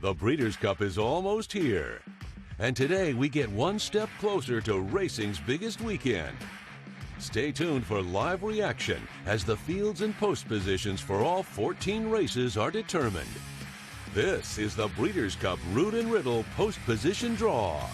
The Breeders' Cup is almost here. And today we get one step closer to racing's biggest weekend. Stay tuned for live reaction as the fields and post positions for all 14 races are determined. This is the Breeders' Cup Rood Riddle post position draw.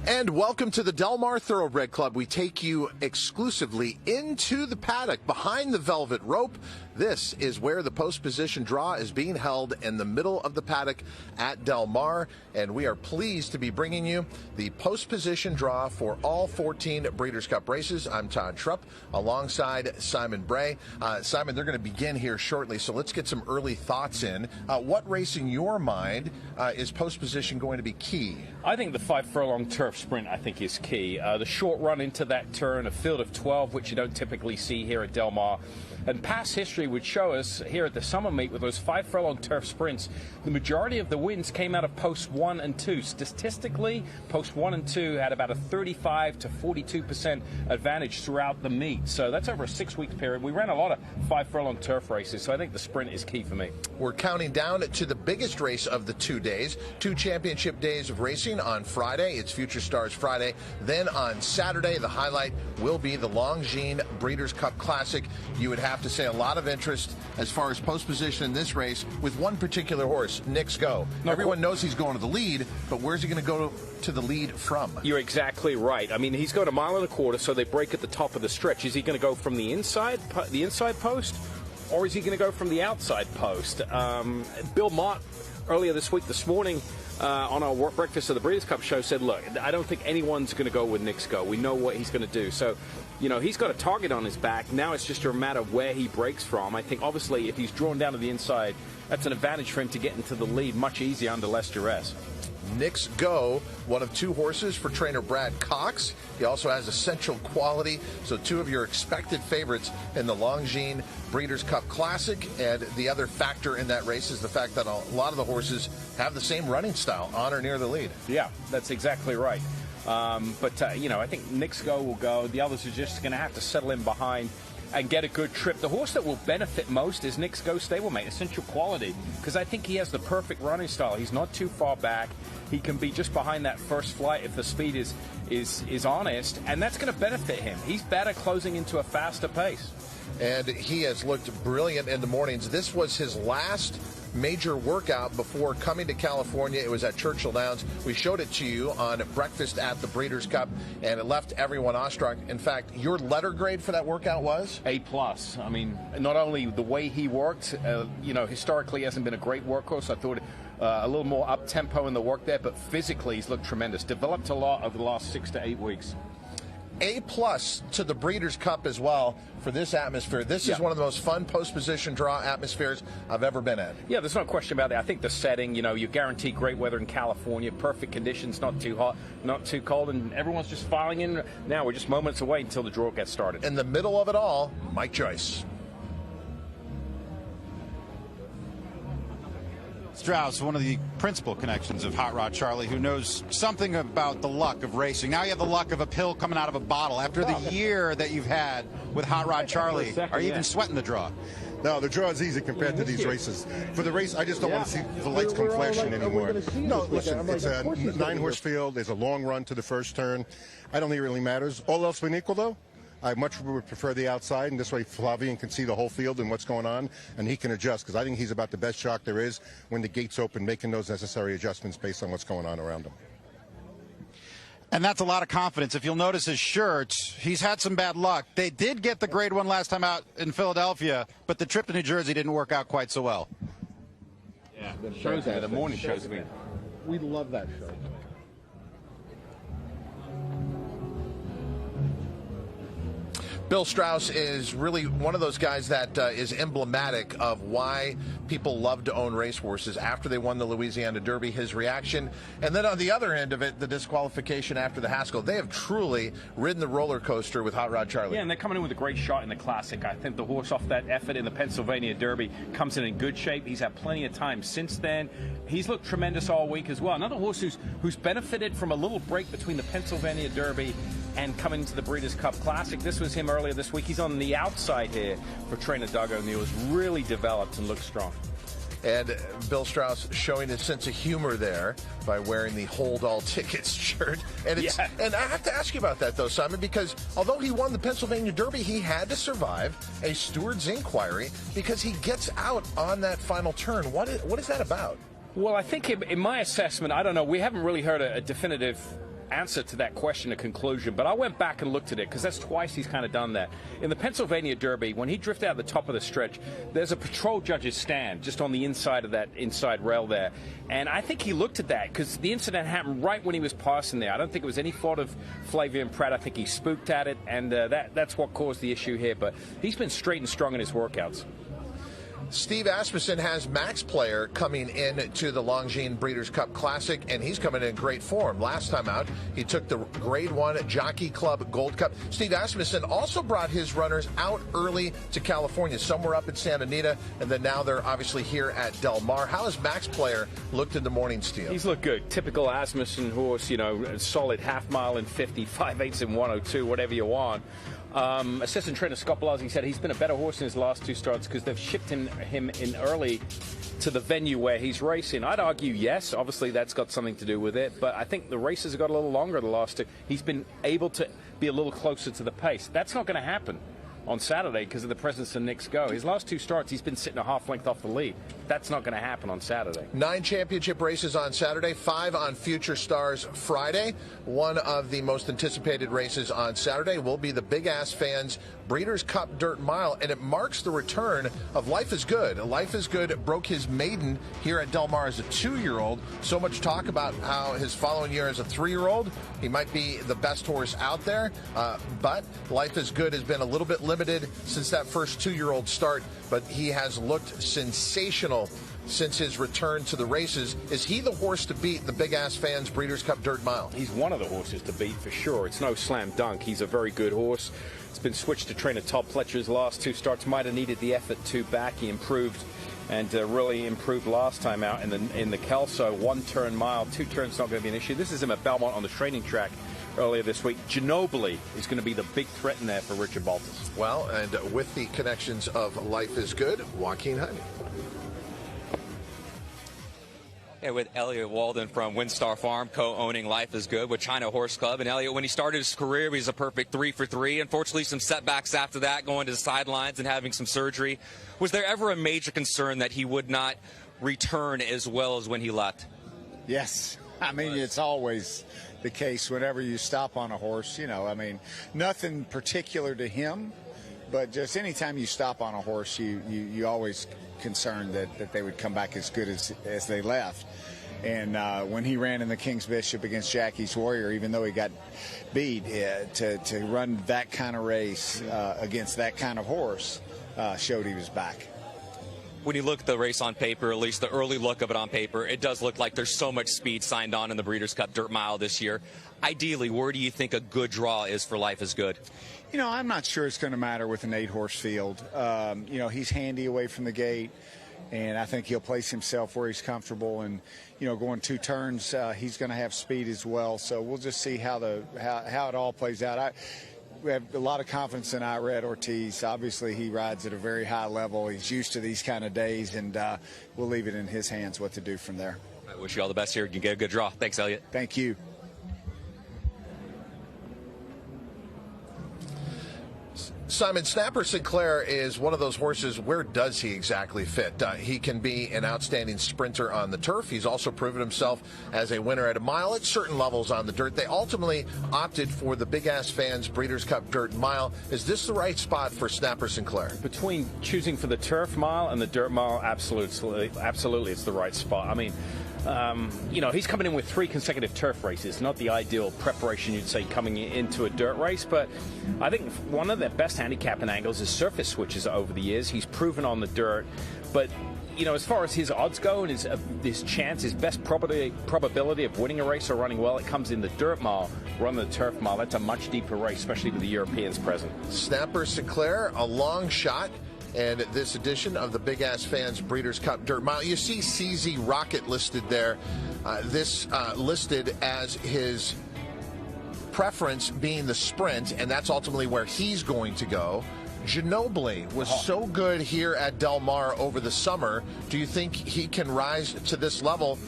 And welcome to the Del Mar Thoroughbred Club. We take you exclusively into the paddock behind the velvet rope. This is where the post position draw is being held in the middle of the paddock at Del Mar. And we are pleased to be bringing you the post position draw for all 14 Breeders' Cup races. I'm Todd Trupp alongside Simon Bray. Simon, they're going to begin here shortly, so let's get some early thoughts in. What race in your mind is post position going to be key? I think the 5 furlong turf sprint, I think, is key. The short run into that turn, a field of 12, which you don't typically see here at Del Mar. And past history would show us here at the summer meet with those 5 furlong turf sprints, the majority of the wins came out of post 1 and 2. Statistically, post 1 and 2 had about a 35 to 42% advantage throughout the meet. So that's over a 6-week period. We ran a lot of 5 furlong turf races, so I think the sprint is key for me. We're counting down to the biggest race of the 2 days, 2 championship days of racing. On Friday, it's Future Stars Friday. Then on Saturday, the highlight will be the Longines Breeders' Cup Classic. You would have to say a lot of interest as far as post position in this race with one particular horse, Nix Go. Everyone knows he's going to the lead, but where's he going to go to the lead from? You're exactly right. I mean, he's got 1.25 miles, so they break at the top of the stretch. Is he going to go from the inside post, or is he going to go from the outside post? Bill Mott earlier this morning on our Breakfast of the Breeders' Cup show said, look, I don't think anyone's going to go with Nix Go. We know what he's going to do. So, you know, he's got a target on his back. Now it's just a matter of where he breaks from. I think, obviously, if he's drawn down to the inside, that's an advantage for him to get into the lead much easier under less duress. Nix Go, one of 2 horses for trainer Brad Cox. He also has essential quality. So 2 of your expected favorites in the Longines Breeders' Cup Classic. And the other factor in that race is the fact that a lot of the horses have the same running style, on or near the lead. Yeah, that's exactly right. You know, I think Nix Go will go. The others are just going to have to settle in behind and get a good trip. The horse that will benefit most is Nix Go stablemate, Essential Quality, because I think he has the perfect running style. He's not too far back. He can be just behind that first flight if the speed is honest, and that's going to benefit him. He's better closing into a faster pace. And he has looked brilliant in the mornings. This was his last major workout before coming to California. It was at Churchill Downs. We showed it to you on Breakfast at the Breeders' Cup, and it left everyone awestruck. In fact, your letter grade for that workout was? A+. I mean, not only the way he worked, you know, historically he hasn't been a great workhorse. I thought a little more up-tempo in the work there, but physically he's looked tremendous. Developed a lot over the last 6 to 8 weeks. A+ to the Breeders' Cup as well for this atmosphere. This is one of the most fun post-position draw atmospheres I've ever been at. Yeah, there's no question about that. I think the setting, you know, you guarantee great weather in California, perfect conditions, not too hot, not too cold, and everyone's just filing in. Now we're just moments away until the draw gets started. In the middle of it all, Mike Joyce. Strauss, one of the principal connections of Hot Rod Charlie, who knows something about the luck of racing. Now you have the luck of a pill coming out of a bottle. After the year that you've had with Hot Rod Charlie, are you even sweating the draw? No, the draw is easy compared to these races. For the race, I just don't want to see the lights come flashing anymore. No, listen, it's a 9-horse field. There's a long run to the first turn. I don't think it really matters. All else being equal, though, I much would prefer the outside, and this way Flavian can see the whole field and what's going on, and he can adjust, because I think he's about the best jock there is when the gates open, making those necessary adjustments based on what's going on around him. And that's a lot of confidence. If you'll notice his shirts, he's had some bad luck. They did get the grade 1 last time out in Philadelphia, but the trip to New Jersey didn't work out quite so well. Yeah, shows me, the morning shows me. We love that show. Bill Strauss is really one of those guys that is emblematic of why people love to own racehorses. After they won the Louisiana Derby, his reaction, and then on the other end of it, the disqualification after the Haskell. They have truly ridden the roller coaster with Hot Rod Charlie. Yeah, and they're coming in with a great shot in the Classic. I think the horse off that effort in the Pennsylvania Derby comes in good shape. He's had plenty of time since then. He's looked tremendous all week as well. Another horse who's benefited from a little break between the Pennsylvania Derby and coming to the Breeders' Cup Classic. This was him earlier this week. He's on the outside here for trainer Doug O'Neill. Has really developed and looks strong. And Bill Strauss showing his sense of humor there by wearing the Hold All Tickets shirt. And and I have to ask you about that, though, Simon, because although he won the Pennsylvania Derby, he had to survive a steward's inquiry because he gets out on that final turn. What is that about? Well, I think in my assessment, I don't know, we haven't really heard a definitive answer to that question, a conclusion, but I went back and looked at it because that's twice he's kind of done that. In the Pennsylvania Derby, when he drifted out the top of the stretch, there's a patrol judge's stand just on the inside of that inside rail there, and I think he looked at that because the incident happened right when he was passing there. I don't think it was any fault of Flavian Pratt. I think he spooked at it, and that's what caused the issue here, but he's been straight and strong in his workouts. Steve Asmussen has Max Player coming in to the Longines Breeders' Cup Classic, and he's coming in great form. Last time out, he took the Grade 1 Jockey Club Gold Cup. Steve Asmussen also brought his runners out early to California. Some were up at Santa Anita, and then now they're obviously here at Del Mar. How has Max Player looked in the morning, Steve? He's looked good. Typical Asmussen horse, you know, solid half mile in 50, 5/8 in 102, whatever you want. Assistant trainer Scott Blasey said he's been a better horse in his last two starts because they've shipped him in early to the venue where he's racing. I'd argue yes, obviously that's got something to do with it, but I think the races have got a little longer the last two. He's been able to be a little closer to the pace. That's not going to happen on Saturday because of the presence of Nick's Go. His last two starts, he's been sitting a half length off the lead. That's not going to happen on Saturday. 9 championship races on Saturday, 5 on Future Stars Friday. One of the most anticipated races on Saturday will be the Big Ass Fans Breeders' Cup Dirt Mile, and it marks the return of Life is Good. Life is Good broke his maiden here at Del Mar as a 2-year-old. So much talk about how his following year as a 3-year-old, he might be the best horse out there, but Life is Good has been a little bit limited since that first 2-year-old start, but he has looked sensational since his return to the races. Is he the horse to beat the Big Ass Fans Breeders' Cup Dirt Mile? He's one of the horses to beat for sure. It's no slam dunk. He's a very good horse. It's been switched to trainer Todd Pletcher's last two starts. Might have needed the effort to back. He improved and really improved last time out in the Kelso. 1-turn mile, 2 turns not going to be an issue. This is him at Belmont on the training track earlier this week. Ginobili is going to be the big threat in there for Richard Baltas. Well, and with the connections of Life is Good, Joaquin Honey. And with Elliot Walden from Windstar Farm, co-owning Life is Good with China Horse Club. And Elliot, when he started his career, he was a perfect 3 for 3. Unfortunately, some setbacks after that, going to the sidelines and having some surgery. Was there ever a major concern that he would not return as well as when he left? Yes. I mean, it's always the case whenever you stop on a horse. You know, I mean, nothing particular to him, but just anytime you stop on a horse, you always concerned that they would come back as good as they left. And when he ran in the King's Bishop against Jackie's Warrior, even though he got beat, to run that kind of race against that kind of horse showed he was back. When you look at the race on paper, at least the early look of it on paper, it does look like there's so much speed signed on in the Breeders' Cup Dirt Mile this year. Ideally, where do you think a good draw is for Life is Good? You know, I'm not sure it's going to matter with an 8-horse field. You know, he's handy away from the gate, and I think he'll place himself where he's comfortable. And, you know, going 2 turns, he's going to have speed as well. So we'll just see how it all plays out. We have a lot of confidence in Irad Ortiz. Obviously, he rides at a very high level. He's used to these kind of days, and we'll leave it in his hands what to do from there. I wish you all the best here. You can get a good draw. Thanks, Elliot. Thank you. Simon, Snapper Sinclair is one of those horses. Where does he exactly fit? He can be an outstanding sprinter on the turf. He's also proven himself as a winner at a mile at certain levels on the dirt. They ultimately opted for the Big Ass Fans Breeders' Cup Dirt Mile. Is this the right spot for Snapper Sinclair? Between choosing for the turf mile and the dirt mile, absolutely it's the right spot. I mean, you know, he's coming in with 3 consecutive turf races. Not the ideal preparation, you'd say, coming into a dirt race, but I think one of their best handicapping angles is surface switches over the years. He's proven on the dirt, but you know, as far as his odds go and his chance, his best probability of winning a race or running well, it comes in the dirt mile, run the turf mile. That's a much deeper race, especially with the Europeans present. Snapper Sinclair, a long shot. And this edition of the Big Ass Fans Breeders' Cup Dirt Mile, you see CZ Rocket listed there. This listed as his preference being the sprint, and that's ultimately where he's going to go. Ginobili was so good here at Del Mar over the summer. Do you think he can rise to this level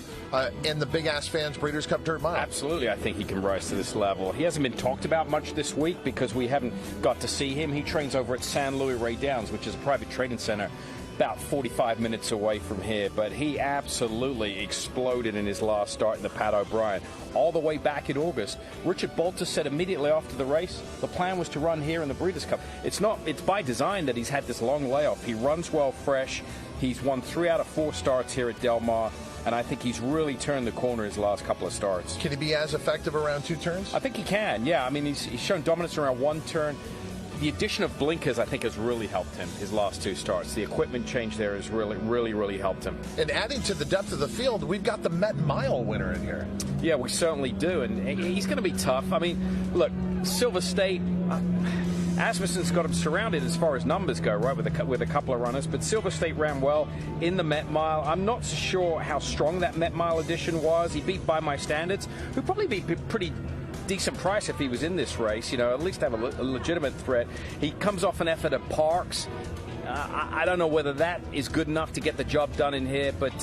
in the Big Ass Fans Breeders' Cup Dirt Mile? Absolutely, I think he can rise to this level. He hasn't been talked about much this week because we haven't got to see him. He trains over at San Luis Rey Downs, which is a private training center about 45 minutes away from here, but he absolutely exploded in his last start in the Pat O'Brien. All the way back in August, Richard Bolter said immediately after the race, the plan was to run here in the Breeders' Cup. It's by design that he's had this long layoff. He runs well fresh. He's won 3 out of 4 starts here at Del Mar, and I think he's really turned the corner his last couple of starts. Can he be as effective around 2 turns? I think he can, yeah. I mean, he's shown dominance around 1 turn. The addition of blinkers, I think, has really helped him his last 2 starts. The equipment change there has really helped him. And adding to the depth of the field, we've got the Met Mile winner in here. Yeah, we certainly do, and he's going to be tough. I mean, look, Silver State, Asmussen's got him surrounded as far as numbers go, right, with a couple of runners, but Silver State ran well in the Met Mile. I'm not so sure how strong that Met Mile edition was. He beat By My Standards, who'd probably be pretty decent price if he was in this race, at least have a legitimate threat. He comes off an effort at Parks. I don't know whether that is good enough to get the job done in here, but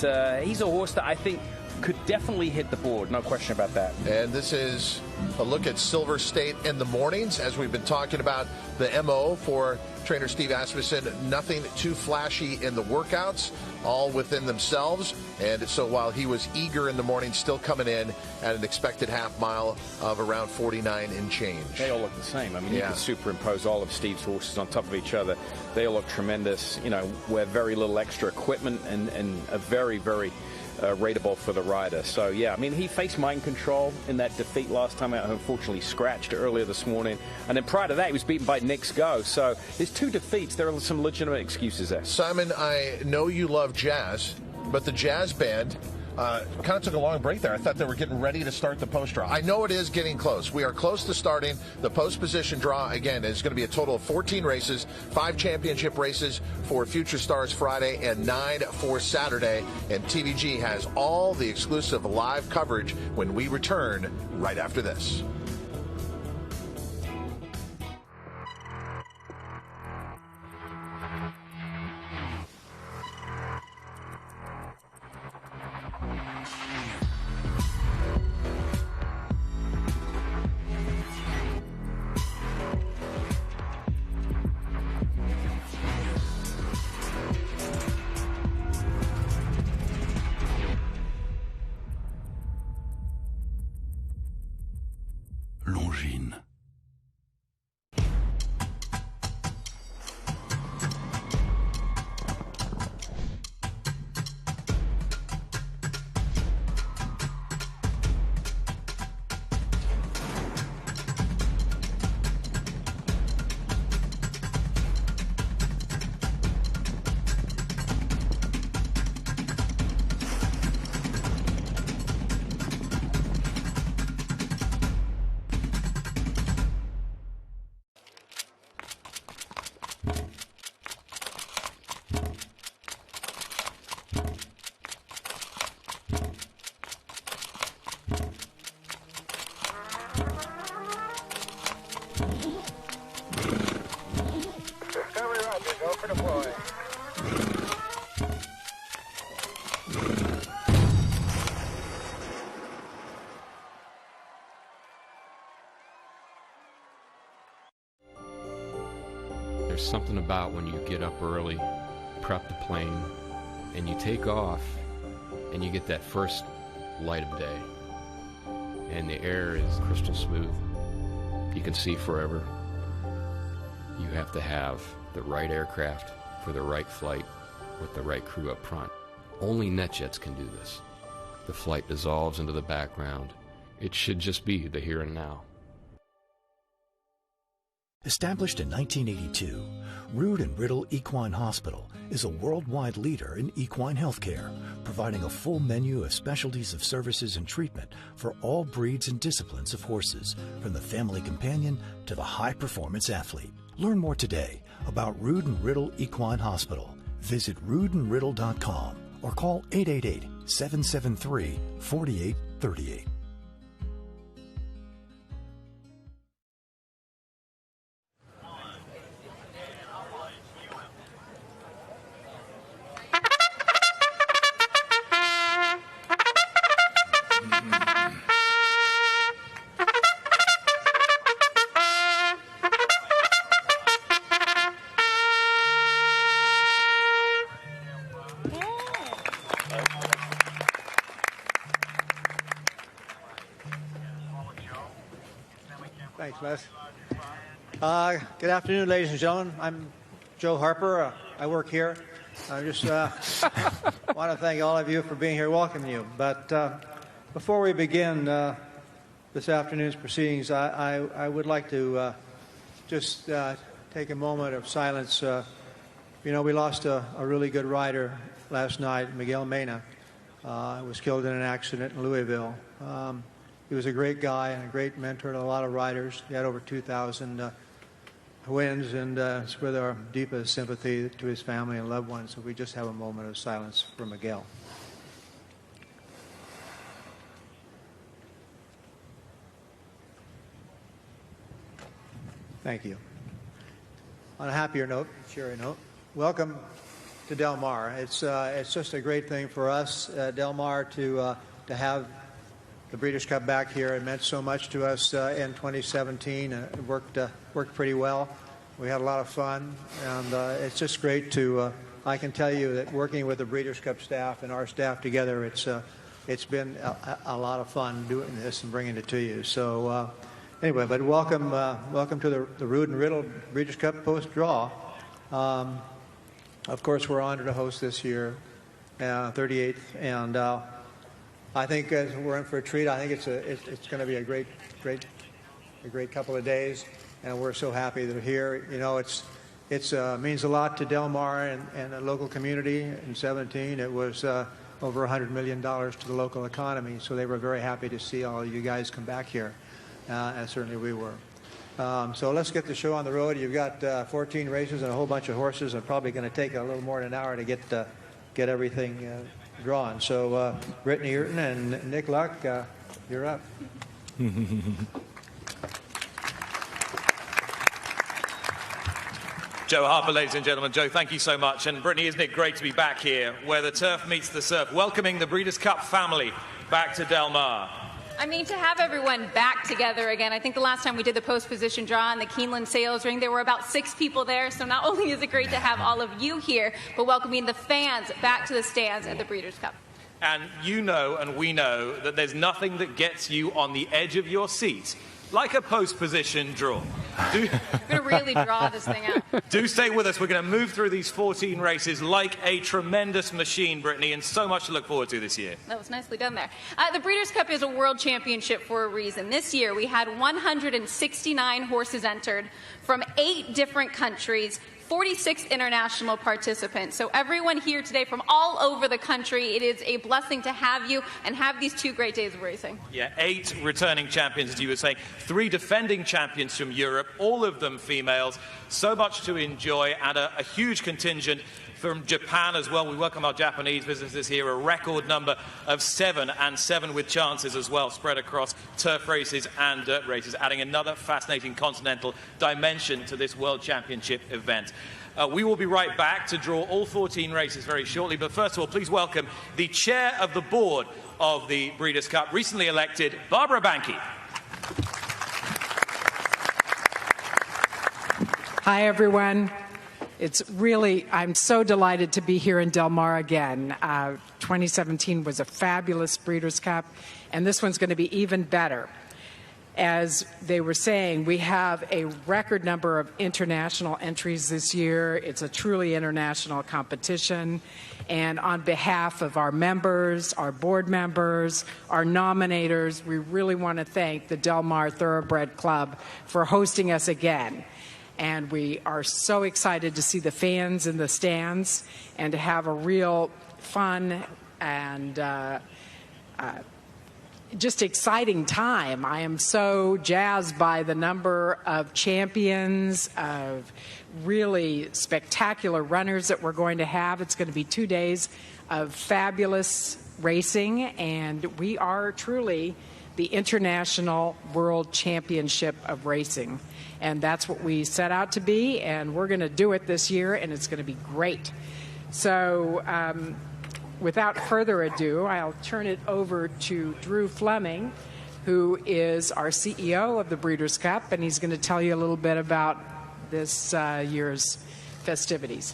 he's a horse that I think could definitely hit the board, no question about that. And this is a look at Silver State in the mornings, as we've been talking about the MO for trainer Steve Asmussen. Nothing too flashy in the workouts, all within themselves. And so while he was eager in the morning, still coming in at an expected half mile of around 49 and change. They all look the same. I mean, you can superimpose all of Steve's horses on top of each other. They all look tremendous, with very little extra equipment and a very rateable for the rider. So, yeah, I mean, he faced Mind Control in that defeat last time out, unfortunately scratched earlier this morning. And then prior to that, he was beaten by Knicks Go. So his 2 defeats, there are some legitimate excuses there. Simon, I know you love jazz, but the jazz band kind of took a long break there. I thought they were getting ready to start the post draw. I know it is getting close. We are close to starting. The post position draw, again, is going to be a total of 14 races, 5 championship races for Future Stars Friday and 9 for Saturday. And TVG has all the exclusive live coverage when we return right after this. Longines. There's something about when you get up early, prep the plane, and you take off, and you get that first light of day, and the air is crystal smooth. You can see forever. You have to have the right aircraft for the right flight with the right crew up front. Only NetJets can do this. The flight dissolves into the background. It should just be the here and now. Established in 1982, Rood Riddle Equine Hospital is a worldwide leader in equine healthcare, providing a full menu of specialties of services and treatment for all breeds and disciplines of horses, from the family companion to the high-performance athlete. Learn more today about Rood Riddle Equine Hospital. Visit roodandriddle.com or call 888-773-4838. Thanks, Les. Good afternoon, ladies and gentlemen. I'm Joe Harper. I work here. I just want to thank all of you for being here, welcome you. But before we begin this afternoon's proceedings, I would like to just take a moment of silence. We lost a really good rider last night, Miguel Mena. Was killed in an accident in Louisville. He was a great guy and a great mentor to a lot of riders. He had over 2,000 wins, and it's with our deepest sympathy to his family and loved ones. So we just have a moment of silence for Miguel. Thank you. On a happier note, cheery note, welcome to Del Mar. It's just a great thing for us, Del Mar, to have the Breeders' Cup back here. It meant so much to us in 2017. It worked pretty well. We had a lot of fun, and it's just great to. I can tell you that working with the Breeders' Cup staff and our staff together, it's been a lot of fun doing this and bringing it to you. So anyway, but welcome to the Rood Riddle Breeders' Cup post draw. Of course, we're honored to host this year, 38th, and I think we're in for a treat. I think it's going to be a great couple of days, and we're so happy that we're here. It means a lot to Del Mar and the local community. In 17, it was over $100 million to the local economy, so they were very happy to see all of you guys come back here, and certainly we were. So let's get the show on the road. You've got 14 races and a whole bunch of horses, and probably going to take a little more than an hour to get everything drawn. So Britney, Eurton, and Nick Luck, you're up. Joe Harper, ladies and gentlemen. Joe, thank you so much. And Britney, isn't it great to be back here where the turf meets the surf, welcoming the Breeders' Cup family back to Del Mar. I mean, to have everyone back together again. I think the last time we did the post-position draw in the Keeneland Sales Ring, there were about 6 people there. So not only is it great to have all of you here, but welcoming the fans back to the stands at the Breeders' Cup. And you know, and we know, that there's nothing that gets you on the edge of your seat like a post-position draw. We're going to really draw this thing out. Do stay with us. We're going to move through these 14 races like a tremendous machine, Britney, and so much to look forward to this year. That was nicely done there. The Breeders' Cup is a world championship for a reason. This year, we had 169 horses entered from 8 different countries, 46 international participants. So everyone here today from all over the country, it is a blessing to have you and have these 2 great days of racing. Yeah, 8 returning champions, as you were saying, 3 defending champions from Europe, all of them females. So much to enjoy, and a huge contingent from Japan as well. We welcome our Japanese visitors here, a record number of 7, and 7 with chances as well, spread across turf races and dirt races, adding another fascinating continental dimension to this World Championship event. We will be right back to draw all 14 races very shortly, but first of all, please welcome the chair of the board of the Breeders' Cup, recently elected, Barbara Banke. Hi, everyone. I'm so delighted to be here in Del Mar again. 2017 was a fabulous Breeders' Cup, and this one's going to be even better. As they were saying, we have a record number of international entries this year. It's a truly international competition. And on behalf of our members, our board members, our nominators, we really want to thank the Del Mar Thoroughbred Club for hosting us again. And we are so excited to see the fans in the stands and to have a real fun and just exciting time. I am so jazzed by the number of champions, of really spectacular runners that we're going to have. It's going to be 2 days of fabulous racing, and we are truly the International World Championship of Racing. And that's what we set out to be, and we're going to do it this year, and it's going to be great. So without further ado, I'll turn it over to Drew Fleming, who is our CEO of the Breeders' Cup, and he's going to tell you a little bit about this year's festivities.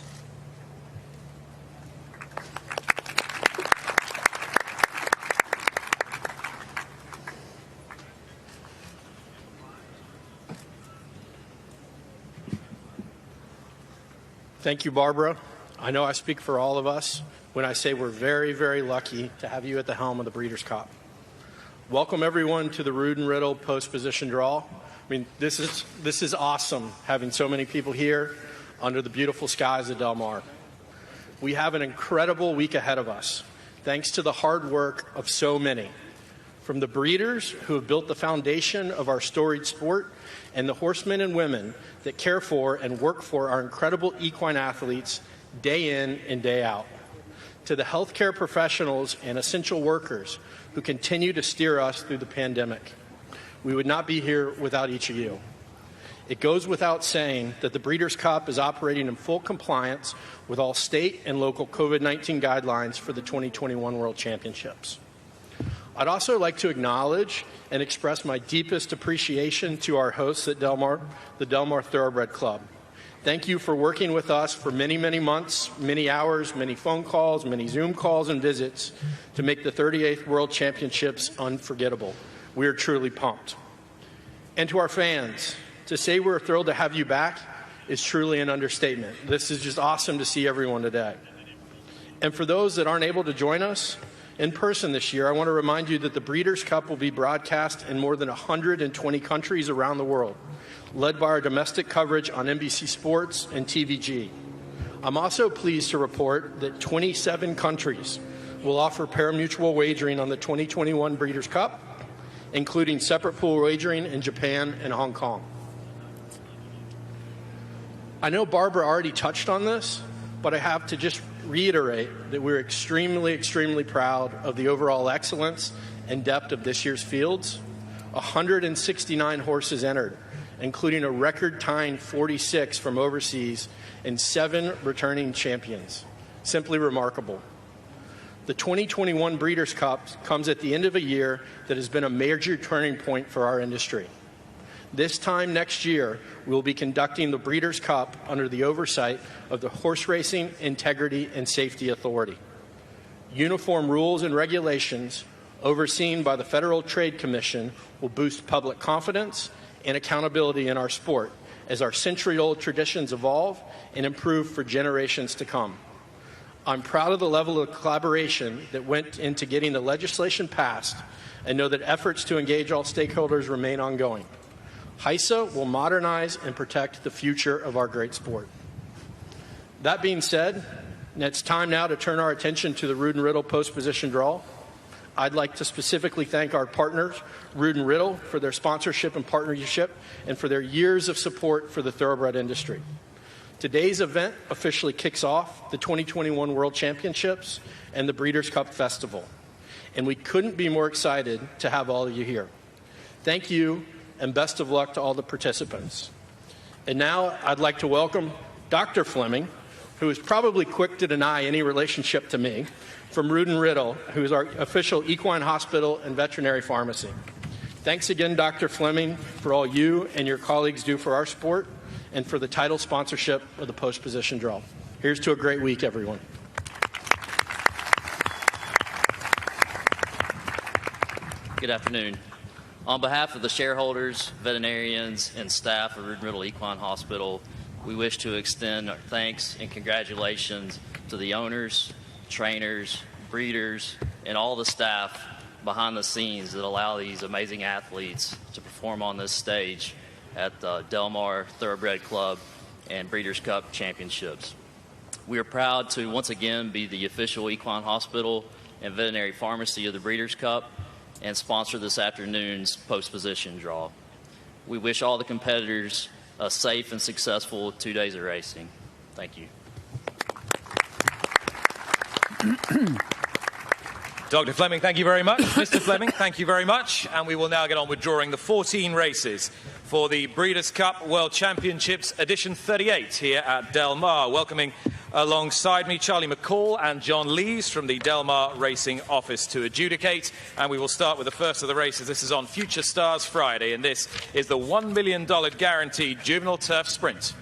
Thank you, Barbara. I know I speak for all of us when I say we're very, very lucky to have you at the helm of the Breeders' Cup. Welcome, everyone, to the Rood Riddle post-position draw. I mean, this is awesome, having so many people here under the beautiful skies of Del Mar. We have an incredible week ahead of us, thanks to the hard work of so many, from the breeders who have built the foundation of our storied sport and the horsemen and women that care for and work for our incredible equine athletes day in and day out, to the healthcare professionals and essential workers who continue to steer us through the pandemic. We would not be here without each of you. It goes without saying that the Breeders' Cup is operating in full compliance with all state and local COVID-19 guidelines for the 2021 World Championships. I'd also like to acknowledge and express my deepest appreciation to our hosts at Del Mar, the Del Mar Thoroughbred Club. Thank you for working with us for many, many months, many hours, many phone calls, many Zoom calls and visits to make the 38th World Championships unforgettable. We are truly pumped. And to our fans, to say we're thrilled to have you back is truly an understatement. This is just awesome to see everyone today. And for those that aren't able to join us in person this year, I want to remind you that the Breeders' Cup will be broadcast in more than 120 countries around the world, led by our domestic coverage on NBC Sports and TVG. I'm also pleased to report that 27 countries will offer pari-mutuel wagering on the 2021 Breeders' Cup, including separate pool wagering in Japan and Hong Kong. I know Barbara already touched on this, but I have to just reiterate that we're extremely, extremely proud of the overall excellence and depth of this year's fields. 169 horses entered, including a record-tying 46 from overseas and 7 returning champions. Simply remarkable. The 2021 Breeders' Cup comes at the end of a year that has been a major turning point for our industry. This time next year, we'll be conducting the Breeders' Cup under the oversight of the Horse Racing Integrity and Safety Authority. Uniform rules and regulations overseen by the Federal Trade Commission will boost public confidence and accountability in our sport as our century-old traditions evolve and improve for generations to come. I'm proud of the level of collaboration that went into getting the legislation passed and know that efforts to engage all stakeholders remain ongoing. HISA will modernize and protect the future of our great sport. That being said, it's time now to turn our attention to the Rood Riddle post-position draw. I'd like to specifically thank our partners, Rood Riddle, for their sponsorship and partnership and for their years of support for the thoroughbred industry. Today's event officially kicks off the 2021 World Championships and the Breeders' Cup Festival, and we couldn't be more excited to have all of you here. Thank you, and best of luck to all the participants. And now I'd like to welcome Dr. Fleming, who is probably quick to deny any relationship to me, from Rood Riddle, who is our official equine hospital and veterinary pharmacy. Thanks again, Dr. Fleming, for all you and your colleagues do for our sport and for the title sponsorship of the post-position draw. Here's to a great week, everyone. Good afternoon. On behalf of the shareholders, veterinarians, and staff of Rood Riddle Equine Hospital, we wish to extend our thanks and congratulations to the owners, trainers, breeders, and all the staff behind the scenes that allow these amazing athletes to perform on this stage at the Del Mar Thoroughbred Club and Breeders' Cup Championships. We are proud to once again be the official equine hospital and veterinary pharmacy of the Breeders' Cup and sponsor this afternoon's post-position draw. We wish all the competitors a safe and successful 2 days of racing. Thank you. Dr. Fleming, thank you very much. Mr. Fleming, thank you very much. And we will now get on with drawing the 14 races for the Breeders' Cup World Championships Edition 38 here at Del Mar. Welcoming alongside me Charlie McCall and John Lees from the Del Mar Racing Office to adjudicate. And we will start with the first of the races. This is on Future Stars Friday, and this is the $1 million guaranteed Juvenile Turf Sprint.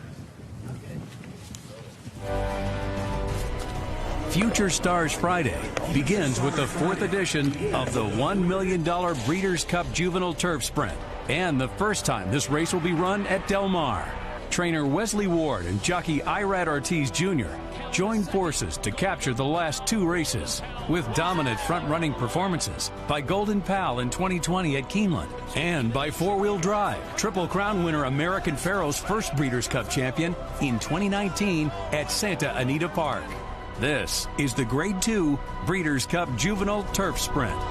Future Stars Friday begins with the 4th edition of the $1 million Breeders' Cup Juvenile Turf Sprint, and the first time this race will be run at Del Mar. trainer Wesley Ward and jockey Irad Ortiz Jr. joined forces to capture the last 2 races with dominant front-running performances by Golden Pal in 2020 at Keeneland and by Four-Wheel Drive, Triple Crown winner American Pharoah's first Breeders' Cup champion in 2019 at Santa Anita Park. This is the Grade 2 Breeders' Cup Juvenile Turf Sprint.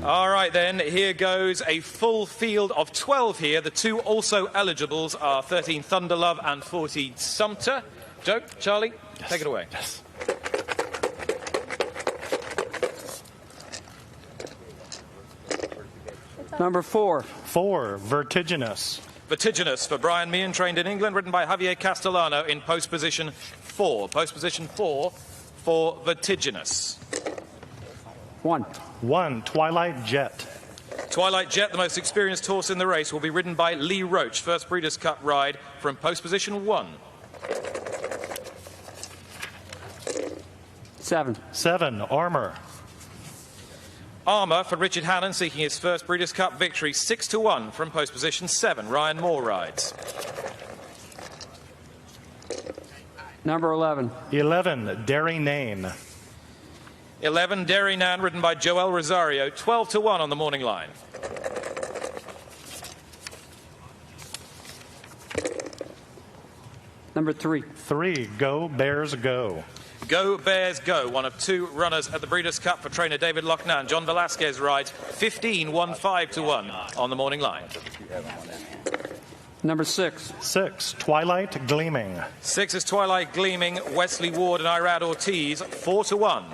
All right, then, here goes a full field of 12 here. The 2 also eligibles are 13 Thunderlove and 14 Sumter. Joe, Charlie, take it away. Yes. Number 4. 4, Vertiginous. Vertiginous for Brian Meehan, trained in England, ridden by Javier Castellano in post position 4. Post position 4 for Vertiginous. 1, Twilight Jet. Twilight Jet, the most experienced horse in the race, will be ridden by Lee Roach, first Breeders' Cup ride from post position 1. 7, Armour. Armour for Richard Hannon, seeking his first Breeders' Cup victory, 6-1 from post position 7. Ryan Moore rides. Number 11. 11, Derry Nane. 11, Derry Nan, ridden by Joel Rosario, 12-1 on the morning line. Number 3. 3, Go Bears Go. Go Bears Go, one of 2 runners at the Breeders' Cup for trainer David Lochnan. John Velasquez rides 15-1-5-1 on the morning line. Number 6. 6, Twilight Gleaming. 6 is Twilight Gleaming, Wesley Ward and Irad Ortiz, 4-1.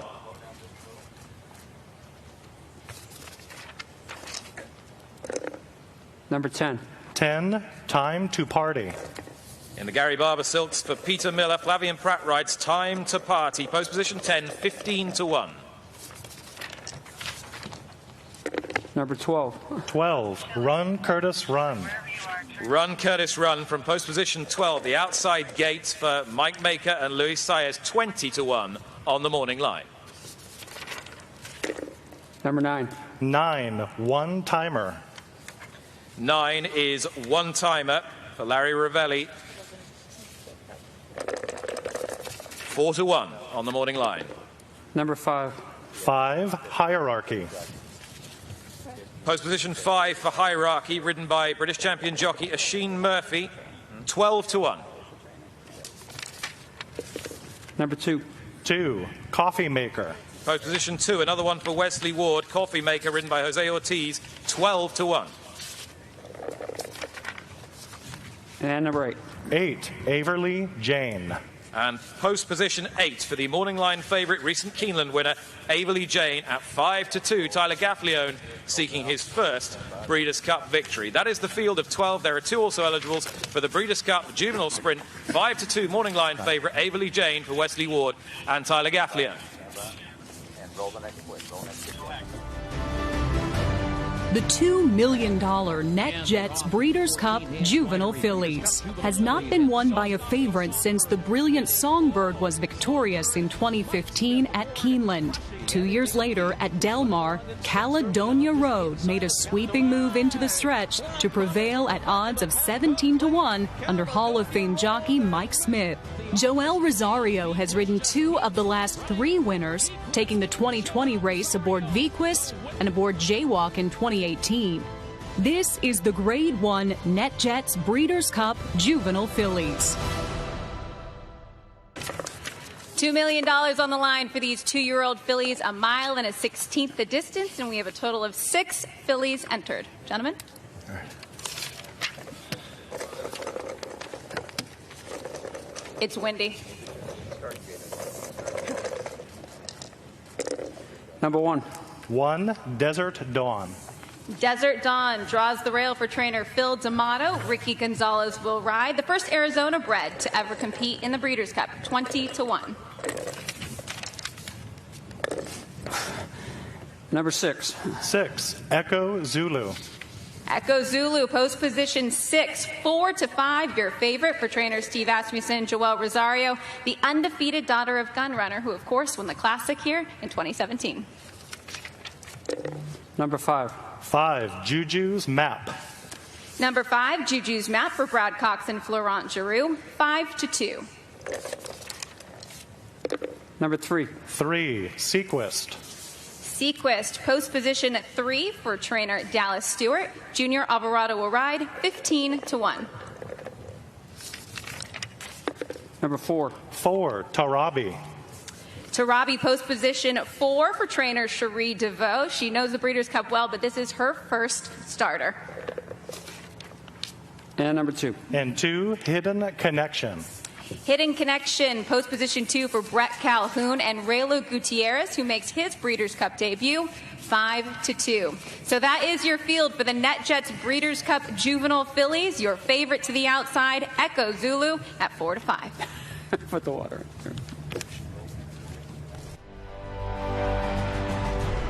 Number 10. 10, Time to Party. In the Gary Barber Silks for Peter Miller, Flavian Pratt rides Time to Party. Post position 10, 15-1. Number 12. 12, Run Curtis Run. Run Curtis Run from post position 12. The outside gates for Mike Maker and Luis Saez, 20-1 on the morning line. Number 9. 9, One Timer. 9 is One Timer for Larry Ravelli. 4-1 on the morning line. Number 5. 5, Hierarchy. Post position 5 for Hierarchy, ridden by British champion jockey Asheen Murphy, 12-1. Number 2. 2, Coffee Maker. Post position 2, another one for Wesley Ward, Coffee Maker, ridden by Jose Ortiz, 12-1. And number 8. 8, Averly Jane. And post position 8 for the morning line favourite, recent Keeneland winner, Averly Jane at 5-2. Tyler Gaffleone seeking his first Breeders' Cup victory. That is the field of 12. There are 2 also eligibles for the Breeders' Cup Juvenile Sprint. 5-2 morning line favourite, Averly Jane for Wesley Ward and Tyler Gaffleone. The $2 million NetJets Breeders' Cup Juvenile Fillies has not been won by a favorite since the brilliant Songbird was victorious in 2015 at Keeneland. 2 years later at Del Mar, Caledonia Road made a sweeping move into the stretch to prevail at odds of 17-1 under Hall of Fame jockey Mike Smith. Joel Rosario has ridden 2 of the last 3 winners, taking the 2020 race aboard Vequist and aboard Jaywalk in 2018. This is the Grade 1 NetJets Breeders' Cup Juvenile Fillies. $2 million on the line for these 2-year-old fillies, 1 mile and 1/16 the distance, and we have a total of 6 fillies entered. Gentlemen? All right. It's windy. Number 1. 1, Desert Dawn. Desert Dawn draws the rail for trainer Phil D'Amato. Ricky Gonzalez will ride, the first Arizona bred to ever compete in the Breeders' Cup, 20-1. Number 6. 6, Echo Zulu. Echo Zulu, post position 6, 4-5, your favorite for trainer Steve Asmussen and Joel Rosario, the undefeated daughter of Gunrunner, who of course won the Classic here in 2017. Number 5. 5, Juju's Map. Number 5, Juju's Map for Brad Cox and Florent Giroux, 5-2. Number 3. 3, Sequest. Sequest, post position 3 for trainer Dallas Stewart. Junior Alvarado will ride, 15-1. Number 4. 4, Tarabi. Tarabi, post position 4 for trainer Cherie DeVoe. She knows the Breeders' Cup well, but this is her first starter. And number 2. And 2, Hidden Connection. Hidden Connection, post position 2 for Brett Calhoun and Raylo Gutierrez, who makes his Breeders' Cup debut, 5-2. So that is your field for the NetJets Breeders' Cup Juvenile fillies. Your favorite to the outside, Echo Zulu, at 4-5. Put the water.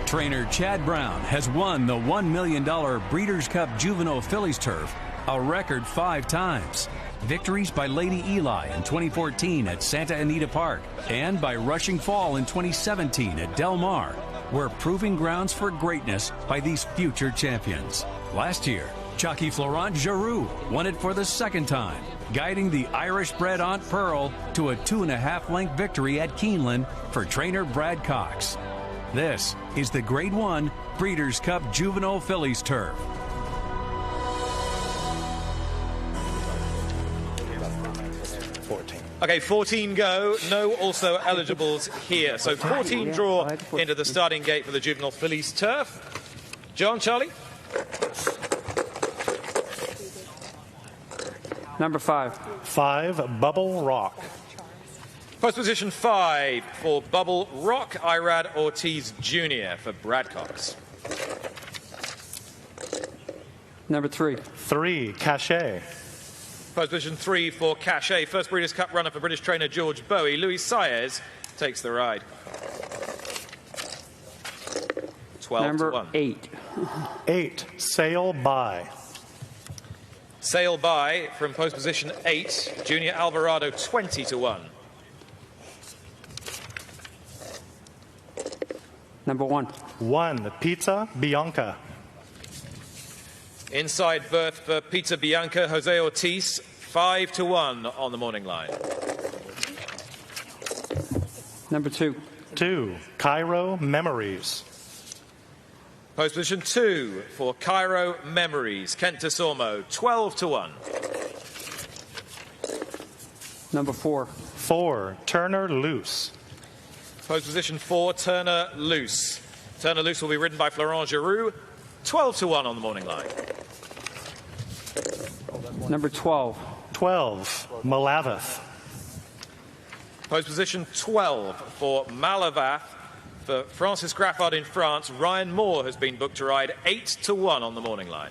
Trainer Chad Brown has won the $1 million Breeders' Cup Juvenile Fillies Turf a record 5 times. Victories by Lady Eli in 2014 at Santa Anita Park and by Rushing Fall in 2017 at Del Mar were proving grounds for greatness by these future champions. Last year, jockey Florent Giroux won it for the 2nd time, guiding the Irish-bred Aunt Pearl to a 2.5-length victory at Keeneland for trainer Brad Cox. This is the Grade 1 Breeders' Cup Juvenile Fillies Turf. Okay, 14 go. No also eligibles here. So 14 draw into the starting gate for the Juvenile Fillies Turf. John, Charlie? Number 5. 5, Bubble Rock. Post position 5 for Bubble Rock, Irad Ortiz Jr. for Brad Cox. Number 3. 3, Cachet. Post position 3 for Cachet, first Breeders' Cup runner for British trainer George Bowie. Louis Saez takes the ride. 12-1. Number 8. 8, Sail By. Sail By from post position 8, Junior Alvarado, 20-1. Number 1. 1, Pizza Bianca. Inside berth for Pizza Bianca, Jose Ortiz, 5-1 on the morning line. Number 2. 2, Cairo Memories. Post position 2 for Cairo Memories, Kent Desormo, 12-1. Number 4. 4, Turner Loose. Post position 4, Turner Loose. Turner Loose will be ridden by Florent Giroux, 12-1 on the morning line. Number 12. 12, Malavath. Post position 12 for Malavath. For Francis Graffard in France, Ryan Moore has been booked to ride 8-1 on the morning line.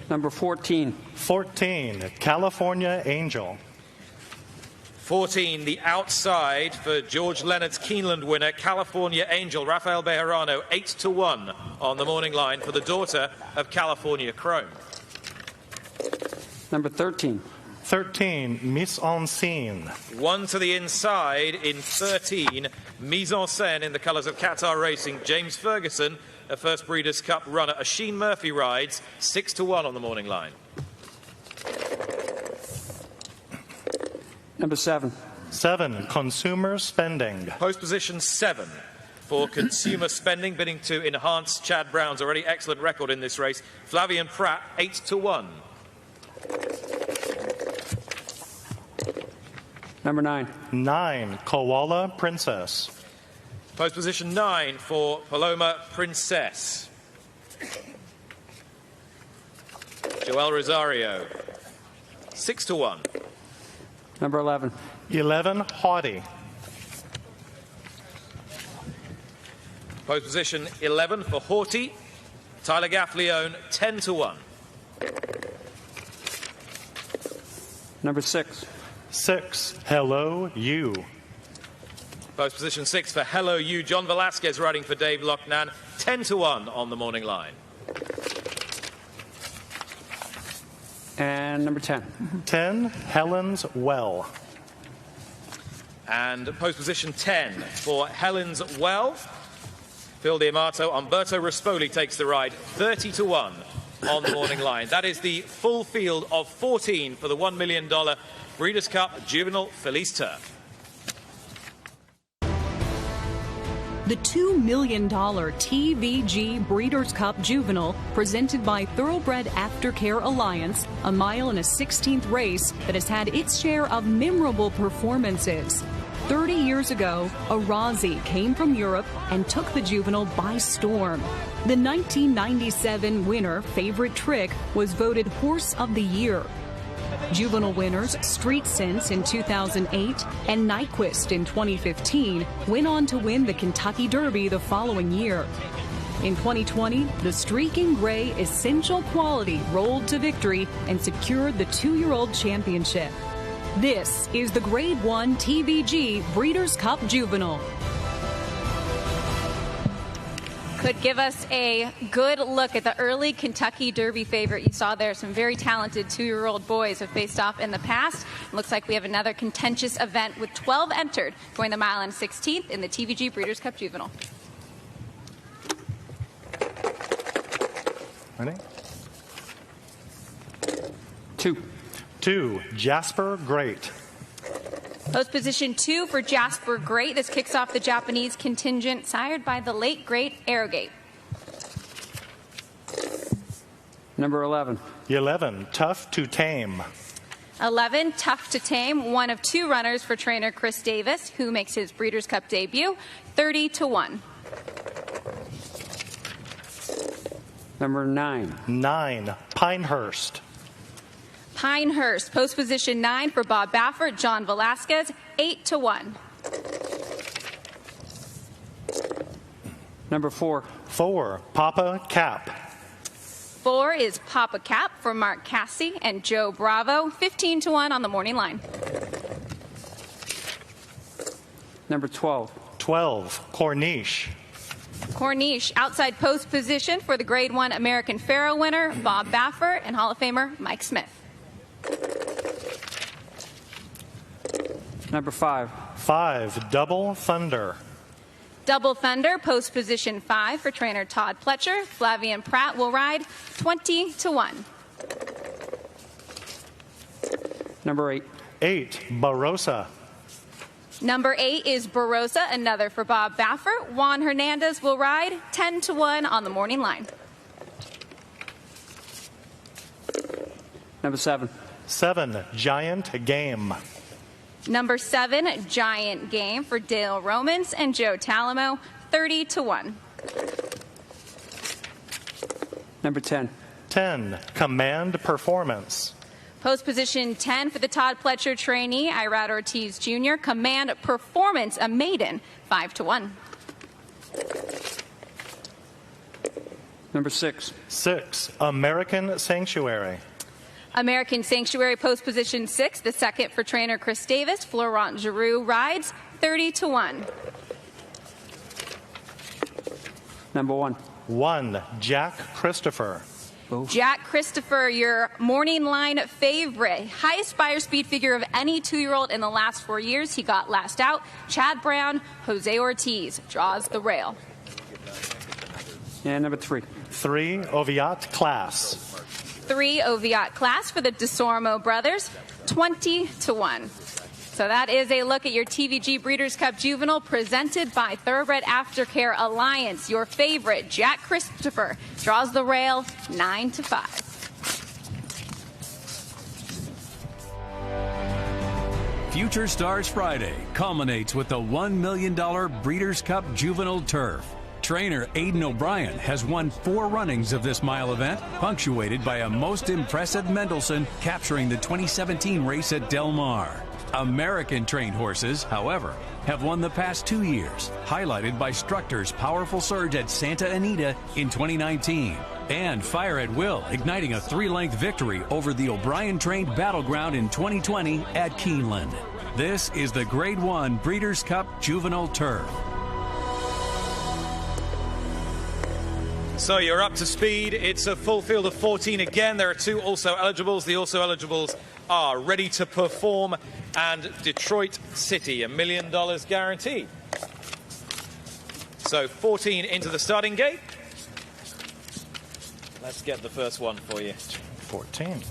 Number 14. 14, California Angel. 14, the outside for George Leonard's Keeneland winner, California Angel, Rafael Bejarano, 8-1 on the morning line for the daughter of California Chrome. Number 13. 13, Mise en Scene. 1 to the inside in 13, Mise en Scène in the colours of Qatar Racing, James Ferguson, a first Breeders' Cup runner. Oisin Murphy rides 6-1 on the morning line. Number 7. 7, Consumer Spending. Post position 7 for Consumer Spending, bidding to enhance Chad Brown's already excellent record in this race. Flavian Pratt, 8-1. Number 9. 9, Koala Princess. Post position 9 for Paloma Princess. Joel Rosario, 6-1. Number 11. 11, Haughty. Post position 11 for Haughty. Tyler Gaffleone, 10-1. Number 6. 6, Hello You. Post position 6 for Hello You. John Velasquez riding for Dave Lochnan, 10-1 on the morning line. And number 10. 10, Helen's Well. And post position 10 for Helen's Well. Phil D'Amato. Umberto Rispoli takes the ride, 30-1 on the morning line. That is the full field of 14 for the $1 million Breeders' Cup Juvenile Fillies Turf. The $2 million TVG Breeders' Cup Juvenile, presented by Thoroughbred Aftercare Alliance, a 1.16 mile race that has had its share of memorable performances. 30 years ago, a Rossi came from Europe and took the Juvenile by storm. The 1997 winner, Favorite Trick, was voted Horse of the Year. Juvenile winners Street Sense in 2008 and Nyquist in 2015 went on to win the Kentucky Derby the following year. In 2020, the Streaking Gray Essential Quality rolled to victory and secured the 2-year-old championship. This is the Grade 1 TVG Breeders' Cup Juvenile. Could give us a good look at the early Kentucky Derby favorite. You saw there some very talented 2-year-old boys have faced off in the past. It looks like we have another contentious event with 12 entered going the 1.16 mile in the TVG Breeders' Cup Juvenile. Ready? 2, Jasper Great. Post position 2 for Jasper Great. This kicks off the Japanese contingent sired by the late great Arrogate. Number 11. 11, Tough to Tame. 11, Tough to Tame, one of 2 runners for trainer Chris Davis, who makes his Breeders' Cup debut, 30-1. Number 9. Pinehurst. Pinehurst, post position 9 for Bob Baffert, John Velasquez, 8-1. Number 4. Papa Cap. 4 is Papa Cap for Mark Cassie and Joe Bravo, 15-1 on the morning line. Number 12. Corniche. Corniche, outside post position for the Grade 1 American Pharoah winner, Bob Baffert, and Hall of Famer Mike Smith. Number 5. Double Thunder. Double Thunder, post position 5 for trainer Todd Pletcher. Flavian Pratt will ride, 20-1. Number 8. Barossa. Number 8 is Barossa, another for Bob Baffert. Juan Hernandez will ride, 10-1 on the morning line. Number 7. 7, Giant Game. Number 7, Giant Game for Dale Romans and Joe Talamo, 30-1. Number 10. 10, Command Performance. Post position 10 for the Todd Pletcher trainee, Irad Ortiz Jr. Command Performance, a maiden, 5-1. Number 6. 6, American Sanctuary. American Sanctuary, post position 6, the second for trainer Chris Davis. Florent Giroux rides, 30-1. Number 1. 1, Jack Christopher. Jack Christopher, your morning line favorite. Highest buyer speed figure of any 2-year-old in the last 4 years. He got last out. Chad Brown, Jose Ortiz draws the rail. And number 3. 3, Oviatt Class. 3, Oviatt Class for the DeSormo brothers, 20-1. So that is a look at your TVG Breeders' Cup Juvenile presented by Thoroughbred Aftercare Alliance. Your favorite, Jack Christopher, draws the rail 9-5. Future Stars Friday culminates with the $1 million Breeders' Cup Juvenile Turf. Trainer Aidan O'Brien has won 4 runnings of this mile event, punctuated by a most impressive Mendelssohn capturing the 2017 race at Del Mar. American-trained horses, however, have won the past 2 years, highlighted by Structer's powerful surge at Santa Anita in 2019, and Fire at Will igniting a 3-length victory over the O'Brien-trained Battleground in 2020 at Keeneland. This is the Grade 1 Breeders' Cup Juvenile Turf. So you're up to speed. It's a full field of 14 again. There are 2 also eligibles. The also eligibles are ready to perform, and Detroit City, $1 million guaranteed. So 14 into the starting gate. Let's get the first one for you. 14.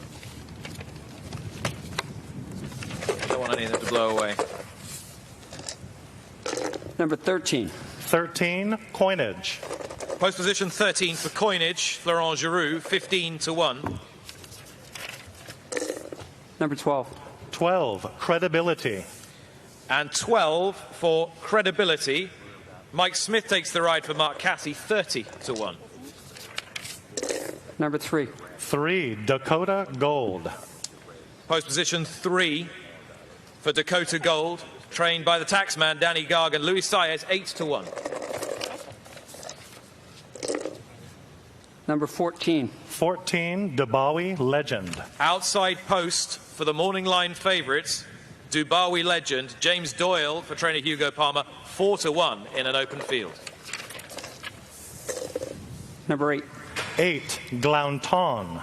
Don't want anything to blow away. Number 13. 13, coinage. Post position 13 for coinage, Florent Giroux, 15-1. Number 12. 12, credibility. And 12 for credibility. Mike Smith takes the ride for Mark Cassie, 30-1. Number 3. 3, Dakota Gold. Post position 3 for Dakota Gold, trained by the taxman Danny Gargan. Louis Saez, 8-1. Number 14. 14, Dubawi Legend. Outside post for the morning line favourites, Dubawi Legend, James Doyle for trainer Hugo Palmer, 4-1 in an open field. Number 8. 8, Glanton.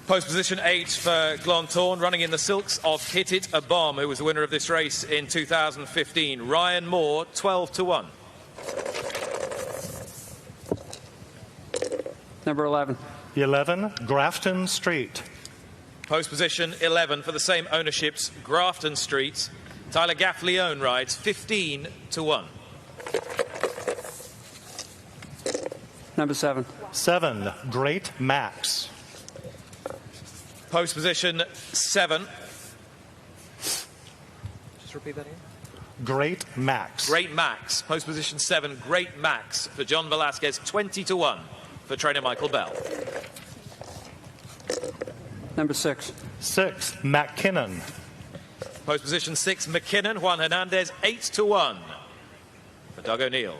Post position 8 for Glanton, running in the silks of Hit It a Bomb, who was the winner of this race in 2015. Ryan Moore, 12-1. Number 11. 11, Grafton Street. Post position 11 for the same ownerships, Grafton Street. Tyler Gaffleone rides, 15-1. Number 7. 7, Great Max. Post position 7. Just repeat that again. Great Max. Great Max. Post position 7, Great Max for John Velasquez, 20-1 for trainer Michael Bell. Number 6. 6, McKinnon. Post position 6, McKinnon. Juan Hernandez, 8-1 for Doug O'Neill.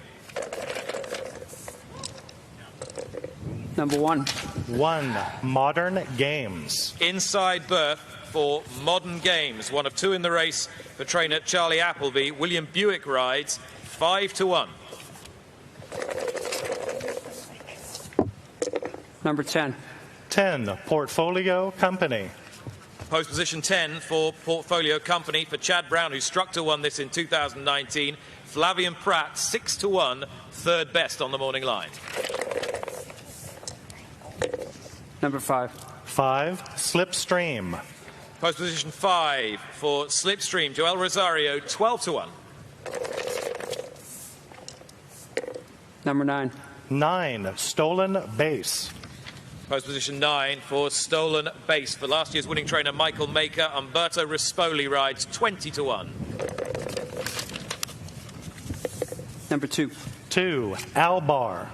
Number 1. 1, Modern Games. Inside berth for Modern Games. One of 2 in the race for trainer Charlie Appleby. William Buick rides, 5-1. Number 10. 10, Portfolio Company. Post position 10 for Portfolio Company for Chad Brown, who struck to won this in 2019. Flavian Pratt, 6-1, third best on the morning line. Number 5. 5, Slipstream. Post position 5 for Slipstream, Joel Rosario, 12-1. Number 9. 9, Stolen Base. Post position 9 for Stolen Base for last year's winning trainer Michael Maker. Umberto Rispoli rides, 20-1. Number 2. 2, Albar.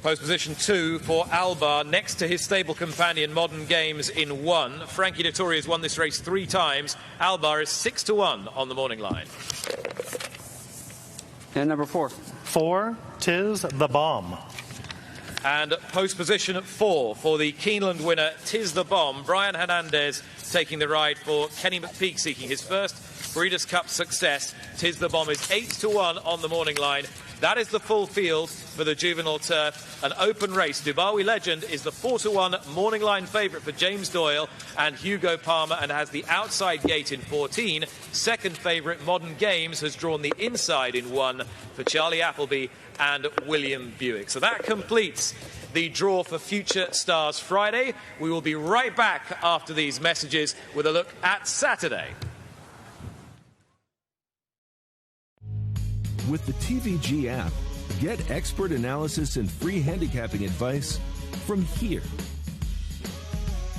Post position 2 for Albar, next to his stable companion Modern Games in 1. Frankie Dettori has won this race 3 times. Albar is 6-1 on the morning line. And number 4. 4, Tis the Bomb. And post position 4 for the Keeneland winner, Tis the Bomb. Brian Hernandez taking the ride for Kenny McPeak, seeking his first Breeders' Cup success. Tis the Bomb is 8-1 on the morning line. That is the full field for the Juvenile turf. An open race. Dubawi Legend is the 4-1 morning line favourite for James Doyle and Hugo Palmer, and has the outside gate in 14. Second favourite, Modern Games, has drawn the inside in 1 for Charlie Appleby and William Buick. So that completes the draw for Future Stars Friday. We will be right back after these messages with a look at Saturday. With the TVG app, get expert analysis and free handicapping advice from here.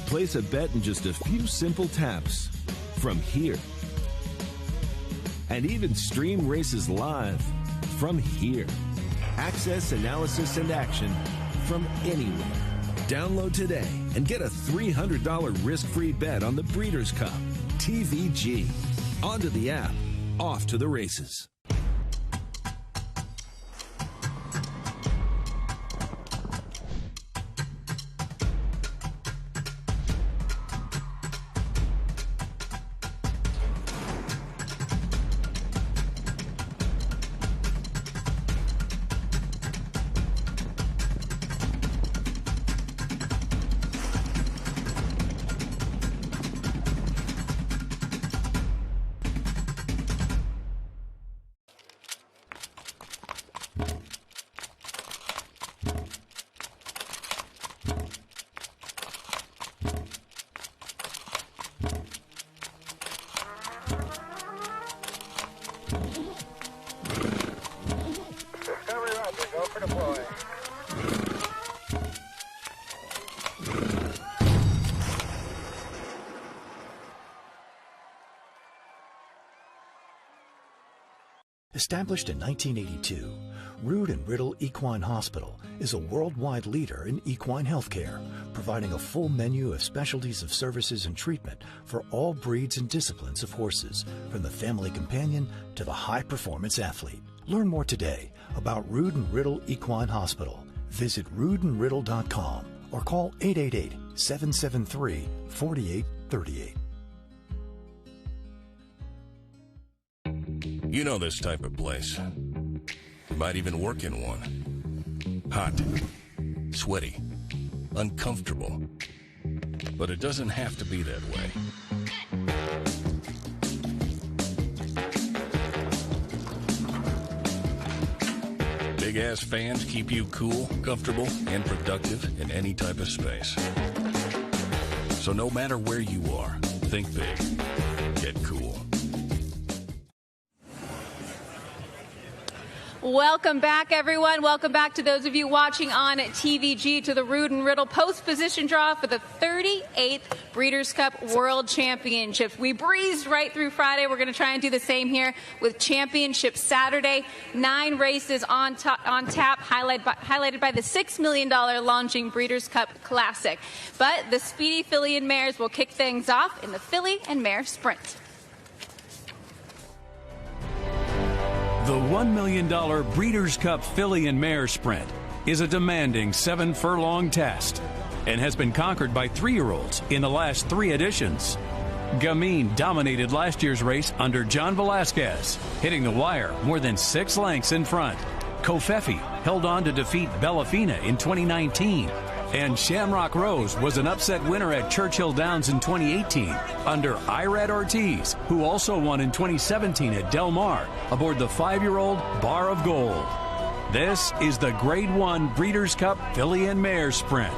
Place a bet in just a few simple taps from here. And even stream races live from here. Access, analysis, and action from anywhere. Download today and get a $300 risk-free bet on the Breeders' Cup. TVG. Onto the app, off to the races. Discovery Roger, go for deploy. Established in 1982, Rood Riddle Equine Hospital is a worldwide leader in equine healthcare, providing a full menu of specialties of services and treatment for all breeds and disciplines of horses, from the family companion to the high-performance athlete. Learn more today about Rood Riddle Equine Hospital. Visit roodandriddle.com or call 888-773-4838. You know this type of place. You might even work in one. Hot, sweaty, uncomfortable. But it doesn't have to be that way. Big-ass fans keep you cool, comfortable, and productive in any type of space. So no matter where you are, think big. Get cool. Welcome back, everyone. Welcome back to those of you watching on TVG to the Rood Riddle post position draw for the 38th Breeders' Cup World Championships. We breezed right through Friday. We're going to try and do the same here with Championship Saturday. 9 races on tap, highlighted by the $6 million launching Breeders' Cup Classic. But the Speedy Filly and Mares will kick things off in the Filly and Mare Sprint. The $1 million Breeders' Cup Filly and Mare Sprint is a demanding 7-furlong test and has been conquered by 3-year-olds in the last 3 editions. Gamine dominated last year's race under John Velasquez, hitting the wire more than 6 lengths in front. Kofefi held on to defeat Bellafina in 2019. And Shamrock Rose was an upset winner at Churchill Downs in 2018 under Irad Ortiz, who also won in 2017 at Del Mar aboard the 5-year-old Bar of Gold. This is the Grade 1 Breeders' Cup Filly and Mare Sprint.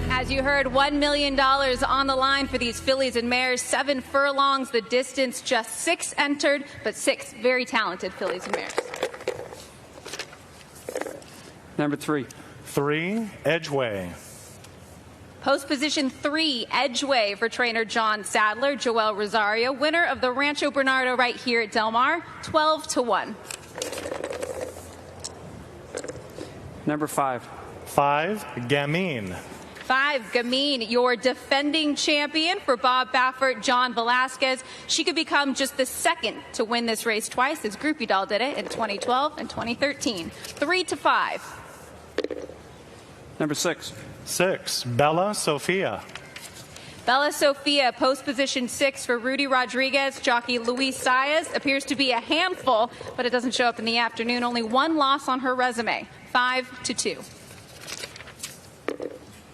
As you heard, $1 million on the line for these fillies and mares. 7 furlongs the distance, just 6 entered, but 6 very talented fillies and mares. Number 3. 3, Edgeway. Post position 3, Edgeway for trainer John Sadler. Joel Rosario, winner of the Rancho Bernardo right here at Del Mar, 12-1. Number 5. 5, Gamine. 5, Gamine, your defending champion for Bob Baffert, John Velasquez. She could become just the 2nd to win this race twice, as Groupie Doll did it in 2012 and 2013. 3-5. Number 6. 6, Bella Sofia. Bella Sofia, post position 6 for Rudy Rodriguez. Jockey Luis Saez appears to be a handful, but it doesn't show up in the afternoon. Only 1 loss on her resume, 5-2.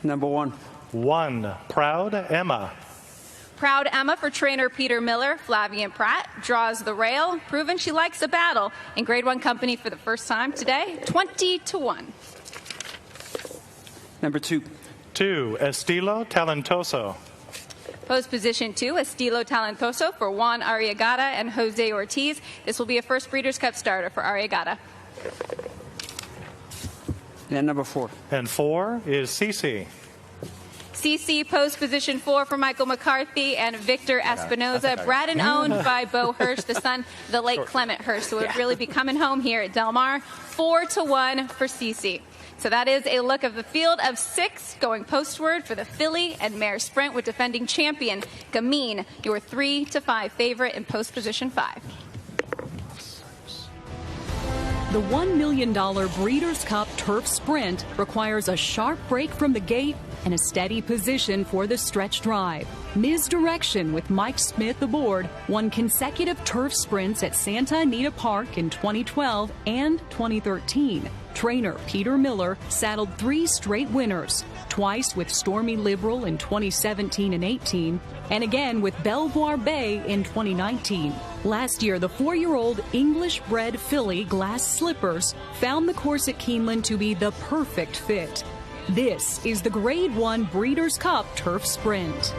Number 1. 1, Proud Emma. Proud Emma for trainer Peter Miller. Flavian Pratt draws the rail, proven she likes a battle in Grade 1 company for the first time today, 20-1. Number 2. 2, Estilo Talentoso. Post position 2, Estilo Talentoso for Juan Arriagada and Jose Ortiz. This will be a first Breeders' Cup starter for Arriagada. And number 4. And 4 is CC. CC, post position 4 for Michael McCarthy and Victor Espinoza. Bred and owned by Bo Hirsch, the son of the late Clement Hirsch. So it would really be coming home here at Del Mar. 4-1 for CC. So that is a look of the field of 6 going postward for the Filly and Mare Sprint with defending champion Gamine, your 3-5 favorite in post position 5. The $1 million Breeders' Cup Turf Sprint requires a sharp break from the gate and a steady position for the stretch drive. Ms. Direction with Mike Smith aboard won consecutive turf sprints at Santa Anita Park in 2012 and 2013. Trainer Peter Miller saddled 3 straight winners, twice with Stormy Liberal in 2017 and 18, and again with Belvoir Bay in 2019. Last year, the 4-year-old English-bred filly Glass Slippers found the course at Keeneland to be the perfect fit. This is the Grade 1 Breeders' Cup Turf Sprint.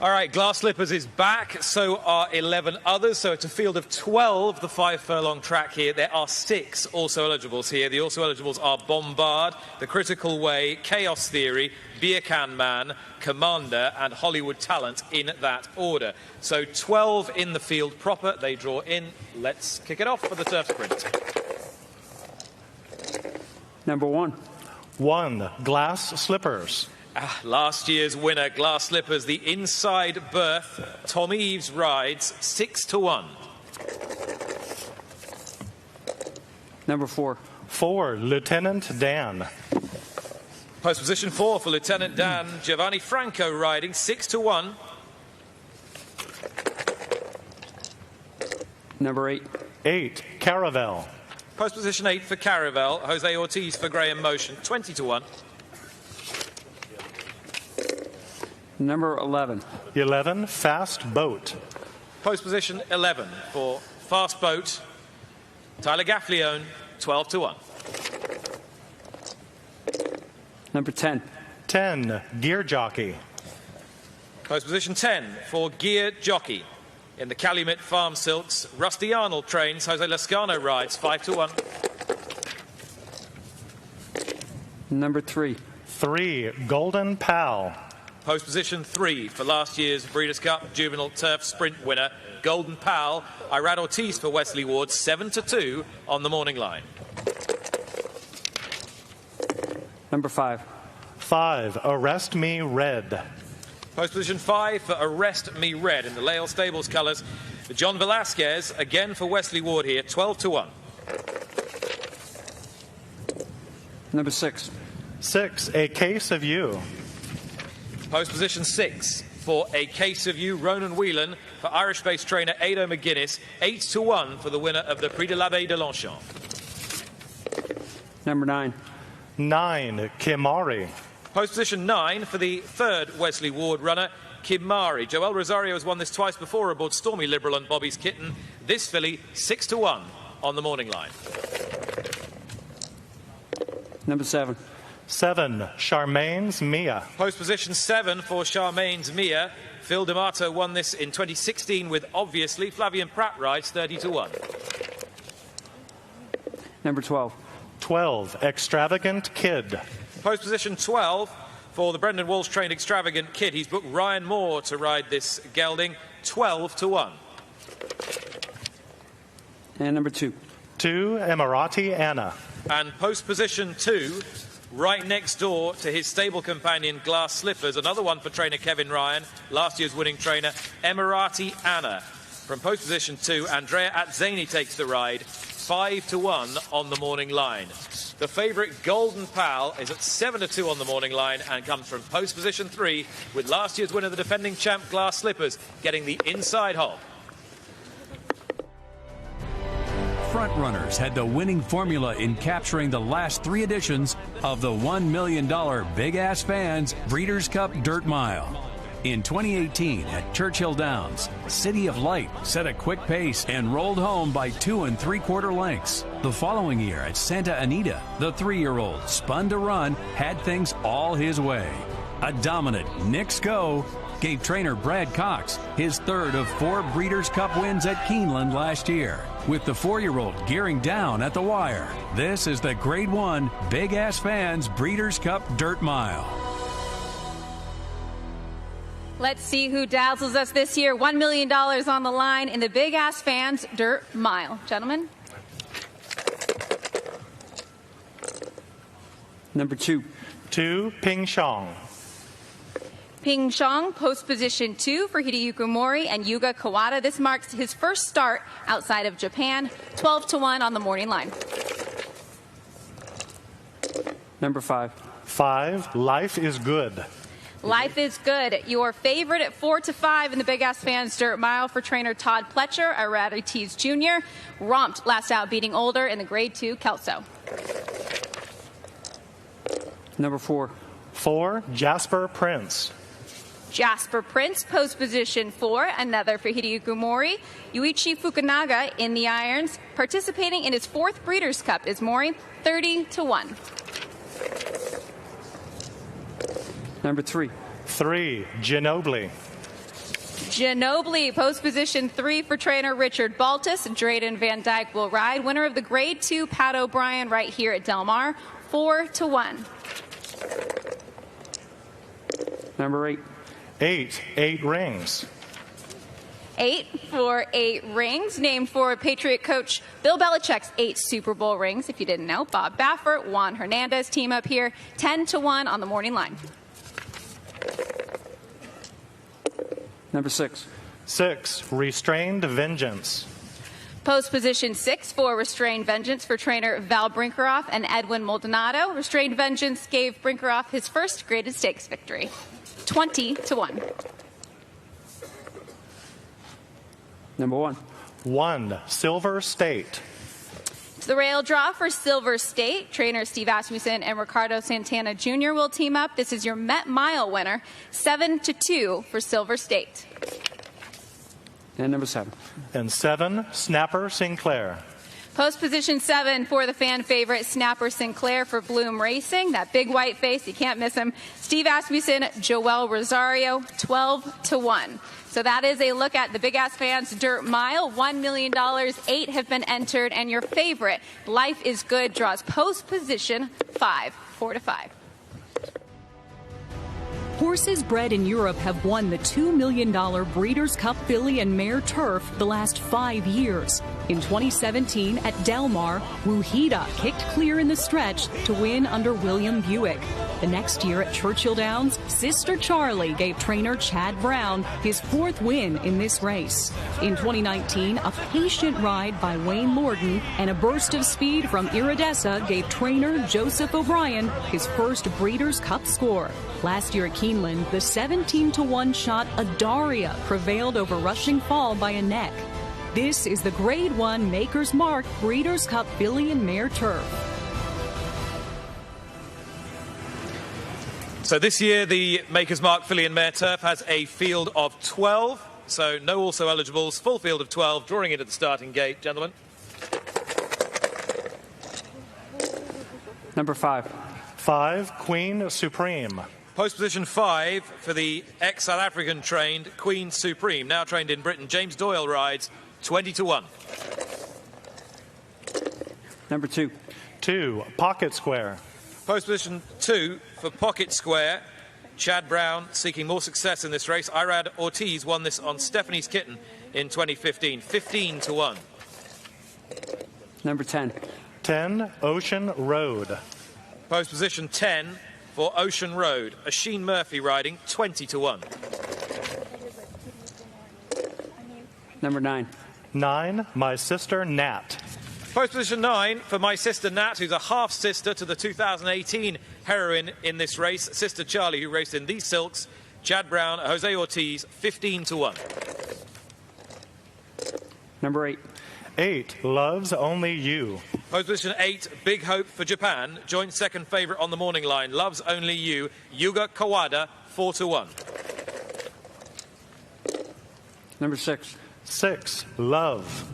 All right, Glass Slippers is back. So are 11 others. So it's a field of 12, the 5-furlong track here. There are 6 also eligibles here. The also eligibles are Bombard, The Critical Way, Chaos Theory, Beer Can Man, Commander, and Hollywood Talent in that order. So 12 in the field proper. They draw in. Let's kick it off for the turf sprint. Number 1. 1. Glass Slippers. Last year's winner, Glass Slippers, the inside berth. Tom Eves rides 6-1. Number 4. 4. Lieutenant Dan. Post position 4 for Lieutenant Dan. Giovanni Franco riding 6-1. Number 8. 8. Caravel. Post position 8 for Caravel. Jose Ortiz for Graham Motion 20-1. Number 11. 11. Fast Boat. Post position 11 for Fast Boat. Tyler Gaffleone 12-1. Number 10. 10. Gear Jockey. Post position 10 for Gear Jockey. In the Calumet Farm Silks, Rusty Arnold trains. Jose Lascano rides 5-1. Number 3. 3. Golden Pal. Post position 3 for last year's Breeders' Cup Juvenile Turf Sprint winner, Golden Pal. Irad Ortiz for Wesley Ward 7-2 on the morning line. Number 5. 5. Arrest Me Red. Post position 5 for Arrest Me Red in the Lael Stables colours. John Velasquez again for Wesley Ward here 12-1. Number 6. 6. A Case of You. Post position 6 for A Case of You, Ronan Whelan for Irish-based trainer Ado McGuinness 8-1 for the winner of the Prix de l'Abbé de Longchamp. Number 9. 9. Kimari. Post position 9 for the third Wesley Ward runner, Kimari. Joel Rosario has won this twice before aboard Stormy Liberal and Bobby's Kitten. This filly 6-1 on the morning line. Number 7. 7. Charmaine's Mia. Post position 7 for Charmaine's Mia. Phil D'Amato won this in 2016 with Obviously. Flavian Pratt rides 30-1. Number 12. 12. Extravagant Kid. Post position 12 for the Brendan Walsh trained Extravagant Kid. He's booked Ryan Moore to ride this gelding 12-1. And number 2. 2. Emirati Anna. And post position 2, right next door to his stable companion Glass Slippers, another one for trainer Kevin Ryan, last year's winning trainer Emirati Anna. From post position 2, Andrea Atzeni takes the ride 5-1 on the morning line. The favourite Golden Pal is at 7-2 on the morning line and comes from post position 3 with last year's winner, the defending champ Glass Slippers, getting the inside hop. Front runners had the winning formula in capturing the last 3 editions of the $1 million Big Ass Fans Breeders' Cup Dirt Mile. In 2018 at Churchill Downs, City of Light set a quick pace and rolled home by 2 3/4 lengths. The following year at Santa Anita, the 3-year-old spun to run, had things all his way. A dominant Nick Sko gave trainer Brad Cox his 3rd of 4 Breeders' Cup wins at Keeneland last year, with the 4-year-old gearing down at the wire. This is the Grade 1 Big Ass Fans Breeders' Cup Dirt Mile. Let's see who dazzles us this year. $1 million on the line in the Big Ass Fans Dirt Mile. Gentlemen. Number 2. 2. Ping Shong. Ping Shong, post position 2 for Hideyuki Mori and Yuga Kawada. This marks his first start outside of Japan. 12-1 on the morning line. Number 5. 5. Life is Good. Life is Good. Your favorite at 4-5 in the Big Ass Fans Dirt Mile for trainer Todd Pletcher, Irad Ortiz Jr. Romped last out beating Older in the Grade 2 Kelso. Number 4. 4. Jasper Prince. Jasper Prince, post position 4, another for Hideyuki Mori. Yuichi Fukunaga in the irons. Participating in his 4th Breeders' Cup is Mori, 30-1. Number 3. 3. Ginobili. Ginobili, post position 3 for trainer Richard Baltus. Drayden Van Dyke will ride. Winner of the Grade 2, Pat O'Brien, right here at Del Mar, 4-1. Number 8. 8 rings. 8 for 8 rings, named for Patriot coach Bill Belichick's 8 Super Bowl rings. If you didn't know, Bob Baffert, Juan Hernandez team up here, 10-1 on the morning line. Number 6. 6, Restrained Vengeance. Post position 6 for Restrained Vengeance for trainer Val Brinkerhoff and Edwin Maldonado. Restrained Vengeance gave Brinkerhoff his first graded stakes victory, 20-1. Number 1. 1, Silver State. It's the rail draw for Silver State. Trainer Steve Asmussen and Ricardo Santana Jr. will team up. This is your Met Mile winner, 7-2 for Silver State. And number 7. And 7, Snapper Sinclair. Post position 7 for the fan favorite Snapper Sinclair for Bloom Racing. That big white face, you can't miss him. Steve Asmussen, Joel Rosario, 12-1. So that is a look at the Big Ass Fans Dirt Mile. $1 million, 8 have been entered, and your favorite, Life is Good, draws post position 5, 4-5. Horses bred in Europe have won the $2 million Breeders' Cup Filly and Mare Turf the last 5 years. In 2017 at Del Mar, Wuhita kicked clear in the stretch to win under William Buick. The next year at Churchill Downs, Sister Charlie gave trainer Chad Brown his 4th win in this race. In 2019, a patient ride by Wayne Lorden and a burst of speed from Iridessa gave trainer Joseph O'Brien his first Breeders' Cup score. Last year at Keeneland, the 17-1 shot Adaria prevailed over Rushing Fall by a neck. This is the Grade 1 Maker's Mark Breeders' Cup Filly and Mare Turf. So this year, the Maker's Mark Filly and Mare Turf has a field of 12. So no also eligibles, full field of 12, drawing in at the starting gate, gentlemen. Number 5. 5, Queen Supreme. Post position 5 for the ex-South African trained Queen Supreme, now trained in Britain. James Doyle rides, 20-1. Number 2. 2, Pocket Square. Post position 2 for Pocket Square. Chad Brown seeking more success in this race. Irad Ortiz won this on Stephanie's Kitten in 2015, 15-1. Number 10. 10, Ocean Road. Post position 10 for Ocean Road. Asheen Murphy riding, 20-1. Number 9. 9, My Sister Nat. Post position 9 for My Sister Nat, who's a half-sister to the 2018 heroine in this race, Sister Charlie, who raced in these silks. Chad Brown, Jose Ortiz, 15-1. Number 8. 8, Love's Only You. Post position 8, Big Hope for Japan. Joint second favourite on the morning line, Love's Only You. Yuga Kawada, 4-1. Number 6. 6, Love.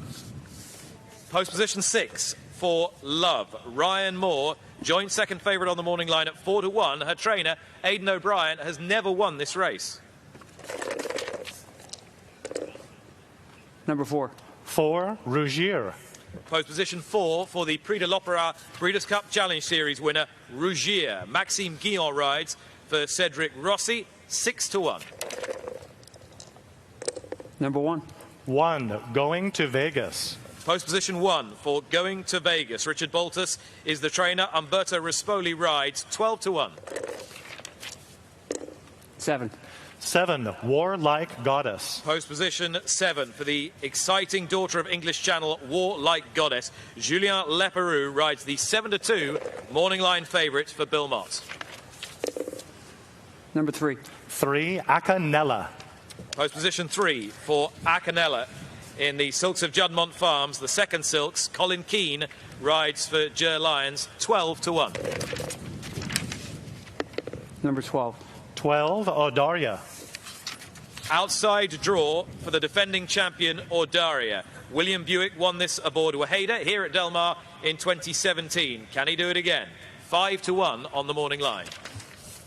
Post position 6 for Love. Ryan Moore, joint second favourite on the morning line at 4-1. Her trainer, Aidan O'Brien, has never won this race. Number 4. 4, Rougier. Post position 4 for the Prix de l'Opéra Breeders' Cup Challenge Series winner, Rougier. Maxime Guillon rides for Cedric Rossi, 6-1. Number 1. 1, Going to Vegas. Post position 1 for Going to Vegas. Richard Baltus is the trainer. Umberto Rispoli rides, 12-1. 7. 7, Warlike Goddess. Post position 7 for the exciting daughter of English Channel, Warlike Goddess. Julien Leperoux rides the 7-2 morning line favourite for Bill Mott. Number 3. 3, Acanella. Post position 3 for Acanella in the Silks of Juddmonte Farms. The second Silks, Colin Keane, rides for Jer Lyons, 12-1. Number 12. 12, Odaria. Outside draw for the defending champion, Ordaria. William Buick won this aboard Waheda here at Del Mar in 2017. Can he do it again? 5-1 on the morning line.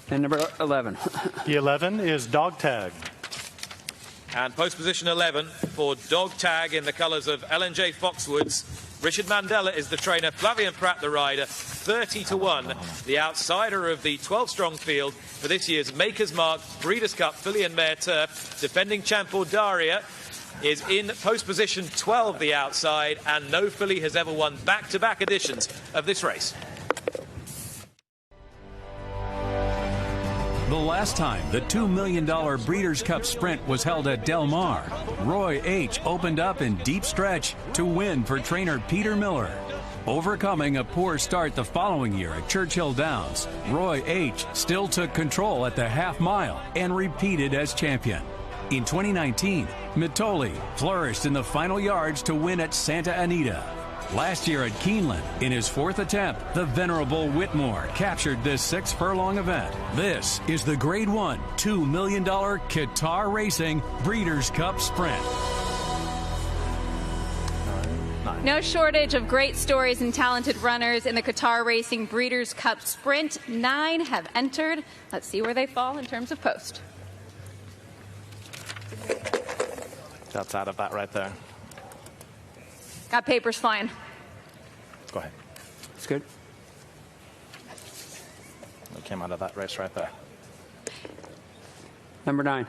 And number 11. The 11 is Dog Tag. And post position 11 for dog tag in the colours of L&J Foxwoods. Richard Mandela is the trainer, Flavian Pratt the rider, 30-1, the outsider of the 12-strong field for this year's Maker's Mark Breeders' Cup Filly and Mare Turf. Defending champ Daria is in post position 12, the outside, and no filly has ever won back-to-back editions of this race. The last time the $2 million Breeders' Cup Sprint was held at Del Mar, Roy H. opened up in deep stretch to win for trainer Peter Miller. Overcoming a poor start the following year at Churchill Downs, Roy H. still took control at the half mile and repeated as champion. In 2019, Mitoli flourished in the final yards to win at Santa Anita. Last year at Keeneland, in his fourth attempt, the venerable Whitmore captured this 6-furlong event. This is the Grade 1 $2 million Qatar Racing Breeders' Cup Sprint. No shortage of great stories and talented runners in the Qatar Racing Breeders' Cup Sprint. 9 have entered. Let's see where they fall in terms of post. That's out of that right there. Got papers flying. Go ahead. It's good. It came out of that race right there. Number 9.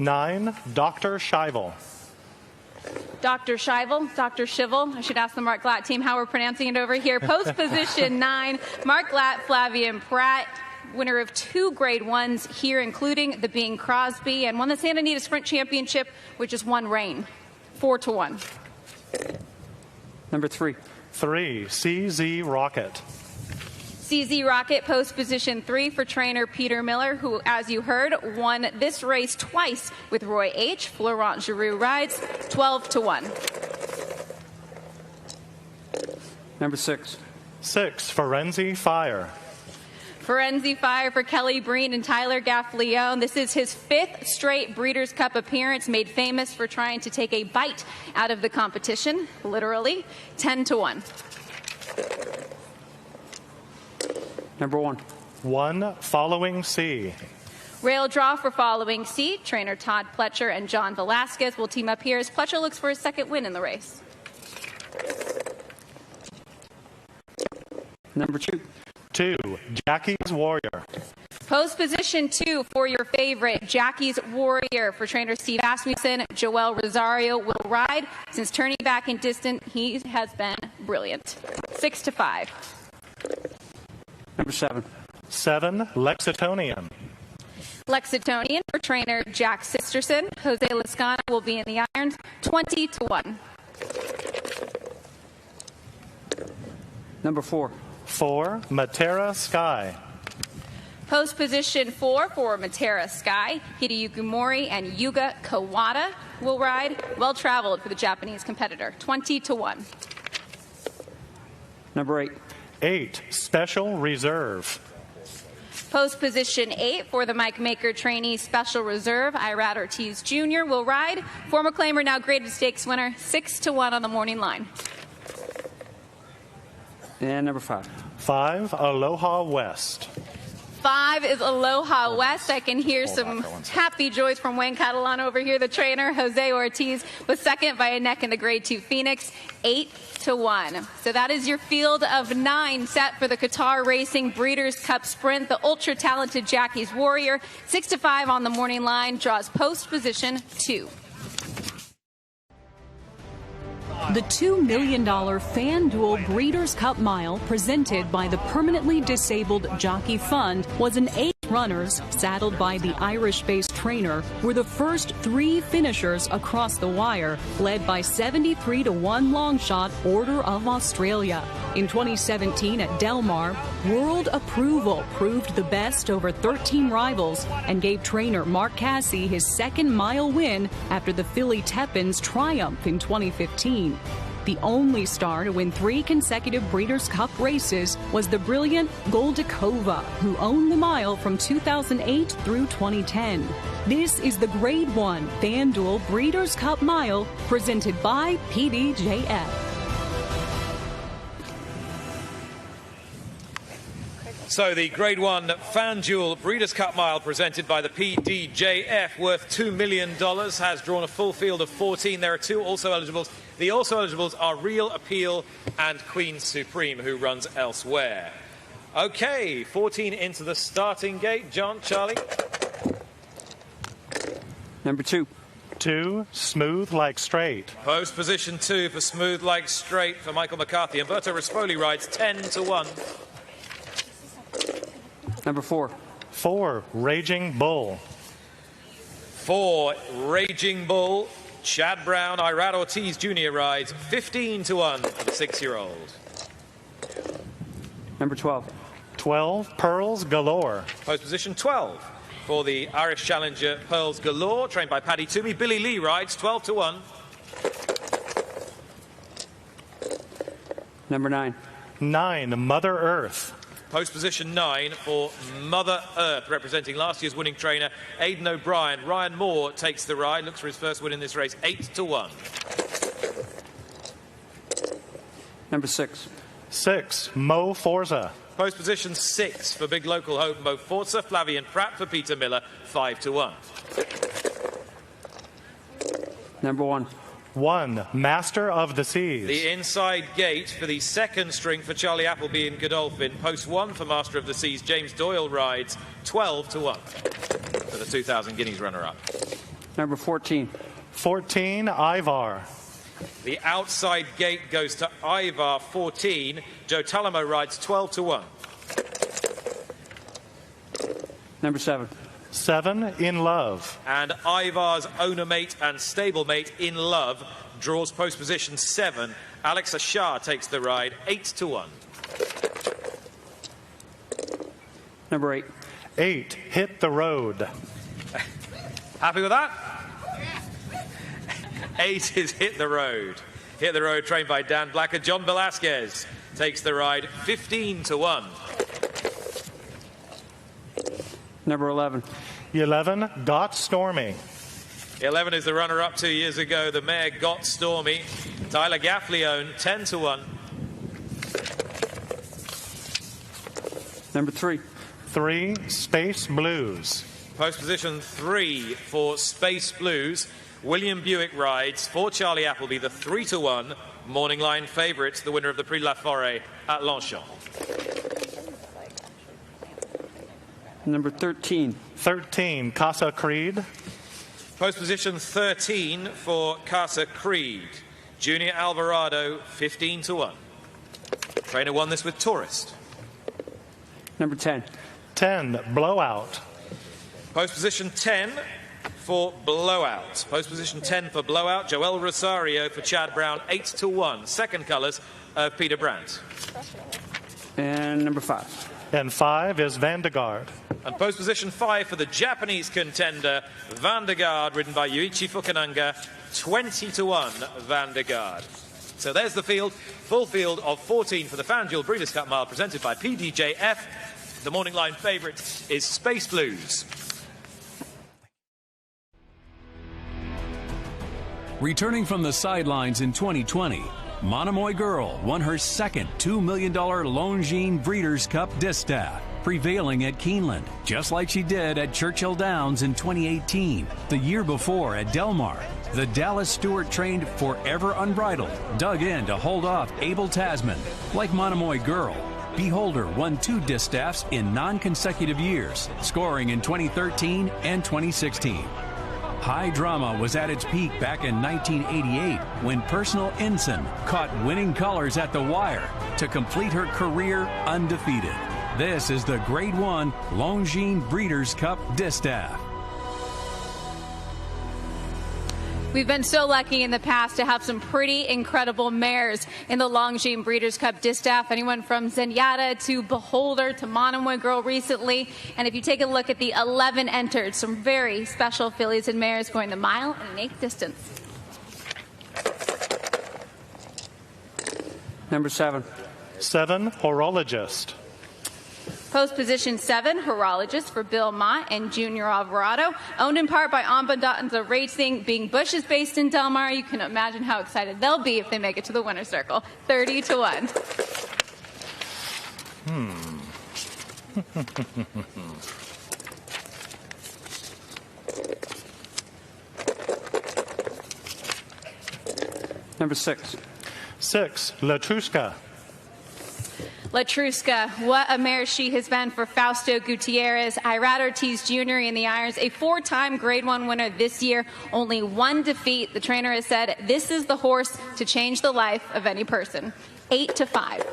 9, Dr. Shivel. Dr. Shivel, Dr. Shivel. I should ask the Mark Glatt team how we're pronouncing it over here. Post position 9, Mark Glatt, Flavian Pratt. Winner of 2 Grade 1s here, including the Bing Crosby, and won the Santa Anita Sprint Championship, which is 1 rain. 4-1. Number 3. 3, CZ Rocket. CZ Rocket, post position 3 for trainer Peter Miller, who, as you heard, won this race twice with Roy H. Florent Giroux rides, 12-1. Number 6. 6, Forenzi Fire. Forenzi Fire for Kelly Breen and Tyler Gaffleone. This is his 5th straight Breeders' Cup appearance, made famous for trying to take a bite out of the competition, literally. 10-1. Number 1. 1, Following C. Rail draw for Following C. Trainer Todd Pletcher and John Velasquez will team up here as Pletcher looks for his 2nd win in the race. Number 2. 2, Jackie's Warrior. Post position 2 for your favorite, Jackie's Warrior for trainer Steve Asmussen. Joel Rosario will ride. Since turning back in distance, he has been brilliant. 6-5. Number 7. 7, Lexitonian. Lexitonian for trainer Jack Sisterson. Jose Lascano will be in the irons. 20-1. Number 4. 4, Matera Sky. Post position 4 for Matera Sky. Hideyuki Mori and Yuga Kawada will ride. Well traveled for the Japanese competitor. 20-1. Number 8. 8, Special Reserve. Post position 8 for the Mike Maker trainee Special Reserve. Irad Ortiz Jr. will ride. Former claimer, now graded stakes winner. 6-1 on the morning line. And number 5. 5, Aloha West. 5 is Aloha West. I can hear some happy joys from Wayne Catalan over here. The trainer, Jose Ortiz, was 2nd by a neck in the Grade 2 Phoenix, 8-1. So that is your field of 9 set for the Qatar Racing Breeders' Cup Sprint. The ultra-talented Jackie's Warrior, 6-5 on the morning line, draws post position 2. The $2 million FanDuel Breeders' Cup Mile, presented by the Permanently Disabled Jockey Fund, was an 8 runners, saddled by the Irish-based trainer, were the first 3 finishers across the wire, led by 73-1 longshot Order of Australia. In 2017 at Del Mar, World Approval proved the best over 13 rivals and gave trainer Mark Cassie his 2nd mile win after the Philly Tepin's triumph in 2015. The only star to win 3 consecutive Breeders' Cup races was the brilliant Goldikova, who owned the mile from 2008 through 2010. This is the Grade 1 FanDuel Breeders' Cup Mile, presented by PDJF. So the Grade 1 FanDuel Breeders' Cup Mile presented by the PDJF, worth $2 million, has drawn a full field of 14. There are two also eligibles. The also eligibles are Real Appeal and Queen Supreme, who runs elsewhere. Okay, 14 into the starting gate. John, Charlie. Number 2. 2, Smooth Like Straight. Post position 2 for Smooth Like Straight for Michael McCarthy. Umberto Rispoli rides 10-1. Number 4. 4, Raging Bull. 4, Raging Bull. Chad Brown, Irad Ortiz Jr. rides 15-1 for the 6-year-old. Number 12. 12, Pearls Galore. Post position 12 for the Irish Challenger Pearls Galore, trained by Paddy Toomey. Billy Lee rides 12-1. Number 9. 9, Mother Earth. Post position 9 for Mother Earth, representing last year's winning trainer Aidan O'Brien. Ryan Moore takes the ride, looks for his first win in this race, 8-1. Number 6. 6, Mo Forza. Post position 6 for big local hope Mo Forza. Flavian Pratt for Peter Miller, 5-1. Number 1. 1, Master of the Seas. The inside gate for the second string for Charlie Appleby and Godolphin. Post 1 for Master of the Seas. James Doyle rides 12-1 for the 2,000 guineas runner-up. Number 14. 14, Ivar. The outside gate goes to Ivar, 14. Joe Talamo rides 12-1. Number 7. 7, In Love. And Ivar's owner mate and stable mate, In Love, draws post position 7. Alex Ashar takes the ride, 8-1. Number 8. 8, Hit the Road. Happy with that? 8 is Hit the Road. Hit the Road, trained by Dan Blacker. John Velasquez takes the ride, 15-1. Number 11. 11, Got Stormy. 11 is the runner-up 2 years ago. The mare Got Stormy. Tyler Gaffleone, 10-1. Number 3. 3, Space Blues. Post position 3 for Space Blues. William Buick rides for Charlie Appleby, the 3-1 morning line favourite, the winner of the Prix de la Forêt at Longchamp. Number 13. 13, Casa Creed. Post position 13 for Casa Creed. Junior Alvarado, 15-1. Trainer won this with Tourist. Number 10. 10, Blowout. Post position 10 for Blowout. Post position 10 for Blowout. Joel Rosario for Chad Brown, 8-1. Second colours of Peter Brandt. And number 5. And 5 is Vandegaard. And post position 5 for the Japanese contender, Vandegaard, ridden by Yuichi Fukunaga, 20-1 Vandegaard. So there's the field, full field of 14 for the FanDuel Breeders' Cup Mile, presented by PDJF. The morning line favourite is Space Blues. Returning from the sidelines in 2020, Monomoy Girl won her second $2 million Longines Breeders' Cup Distaff, prevailing at Keeneland, just like she did at Churchill Downs in 2018. The year before at Del Mar, the Dallas Stewart-trained Forever Unbridled dug in to hold off Abel Tasman. Like Monomoy Girl, Beholder won 2 distaffs in non-consecutive years, scoring in 2013 and 2016. High drama was at its peak back in 1988 when Personal Ensign caught winning colors at the wire to complete her career undefeated. This is the Grade 1 Longines Breeders' Cup Distaff. We've been so lucky in the past to have some pretty incredible mares in the Longines Breeders' Cup Distaff. Anyone from Zenyatta to Beholder to Monomoy Girl recently. And if you take a look at the 11 entered, some very special fillies and mares going the mile and an eighth distance. Number 7. 7, Horologist. Post position 7, Horologist for Bill Mott and Junior Alvarado. Owned in part by Ambondanza Racing. Being Bush is based in Del Mar, you can imagine how excited they'll be if they make it to the winner's circle. 30-1. Number 6. 6, Latruska. Latruska, what a mare she has been for Fausto Gutierrez. Irad Ortiz Jr. in the irons, a 4-time Grade 1 winner this year, only 1 defeat. The trainer has said this is the horse to change the life of any person. 8-5.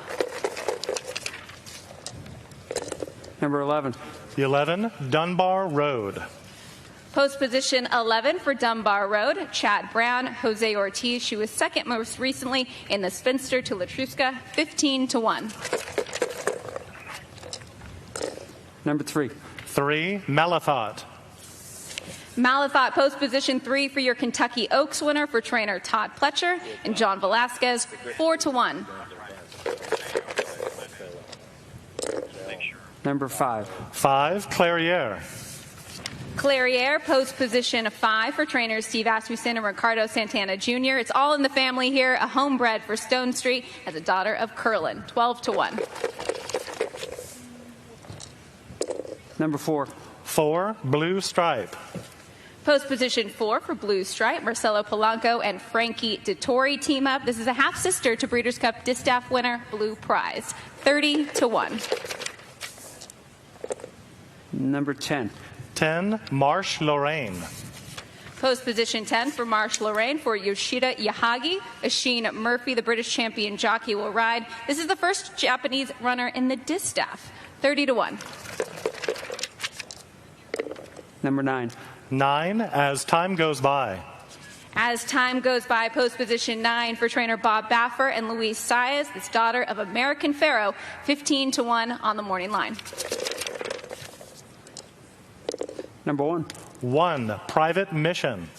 Number 11. 11, Dunbar Road. Post position 11 for Dunbar Road, Chad Brown, Jose Ortiz. She was second most recently in the Spinster to Latruska, 15-1. Number 3. 3, Malathot. Malathot, post position 3 for your Kentucky Oaks winner for trainer Todd Pletcher and John Velasquez, 4-1. Number 5. 5, Clairiere. Clairiere, post position 5 for trainers Steve Asmussen and Ricardo Santana Jr. It's all in the family here. A homebred for Stone Street as a daughter of Curlin, 12-1. Number 4. 4, Blue Stripe. Post position 4 for Blue Stripe, Marcelo Polanco and Frankie Dettori team up. This is a half sister to Breeders' Cup Distaff winner Blue Prize, 30-1. Number 10. 10, Marsh Lorraine. Post position 10 for Marsh Lorraine for Yoshida Yahagi. Asheen Murphy, the British champion jockey, will ride. This is the first Japanese runner in the distaff, 30-1. Number 9. 9, As Time Goes By. As time goes by, post position 9 for trainer Bob Baffer and Louise Saez, this daughter of American Pharaoh, 15-1 on the morning line. Number 1. 1, Private Mission.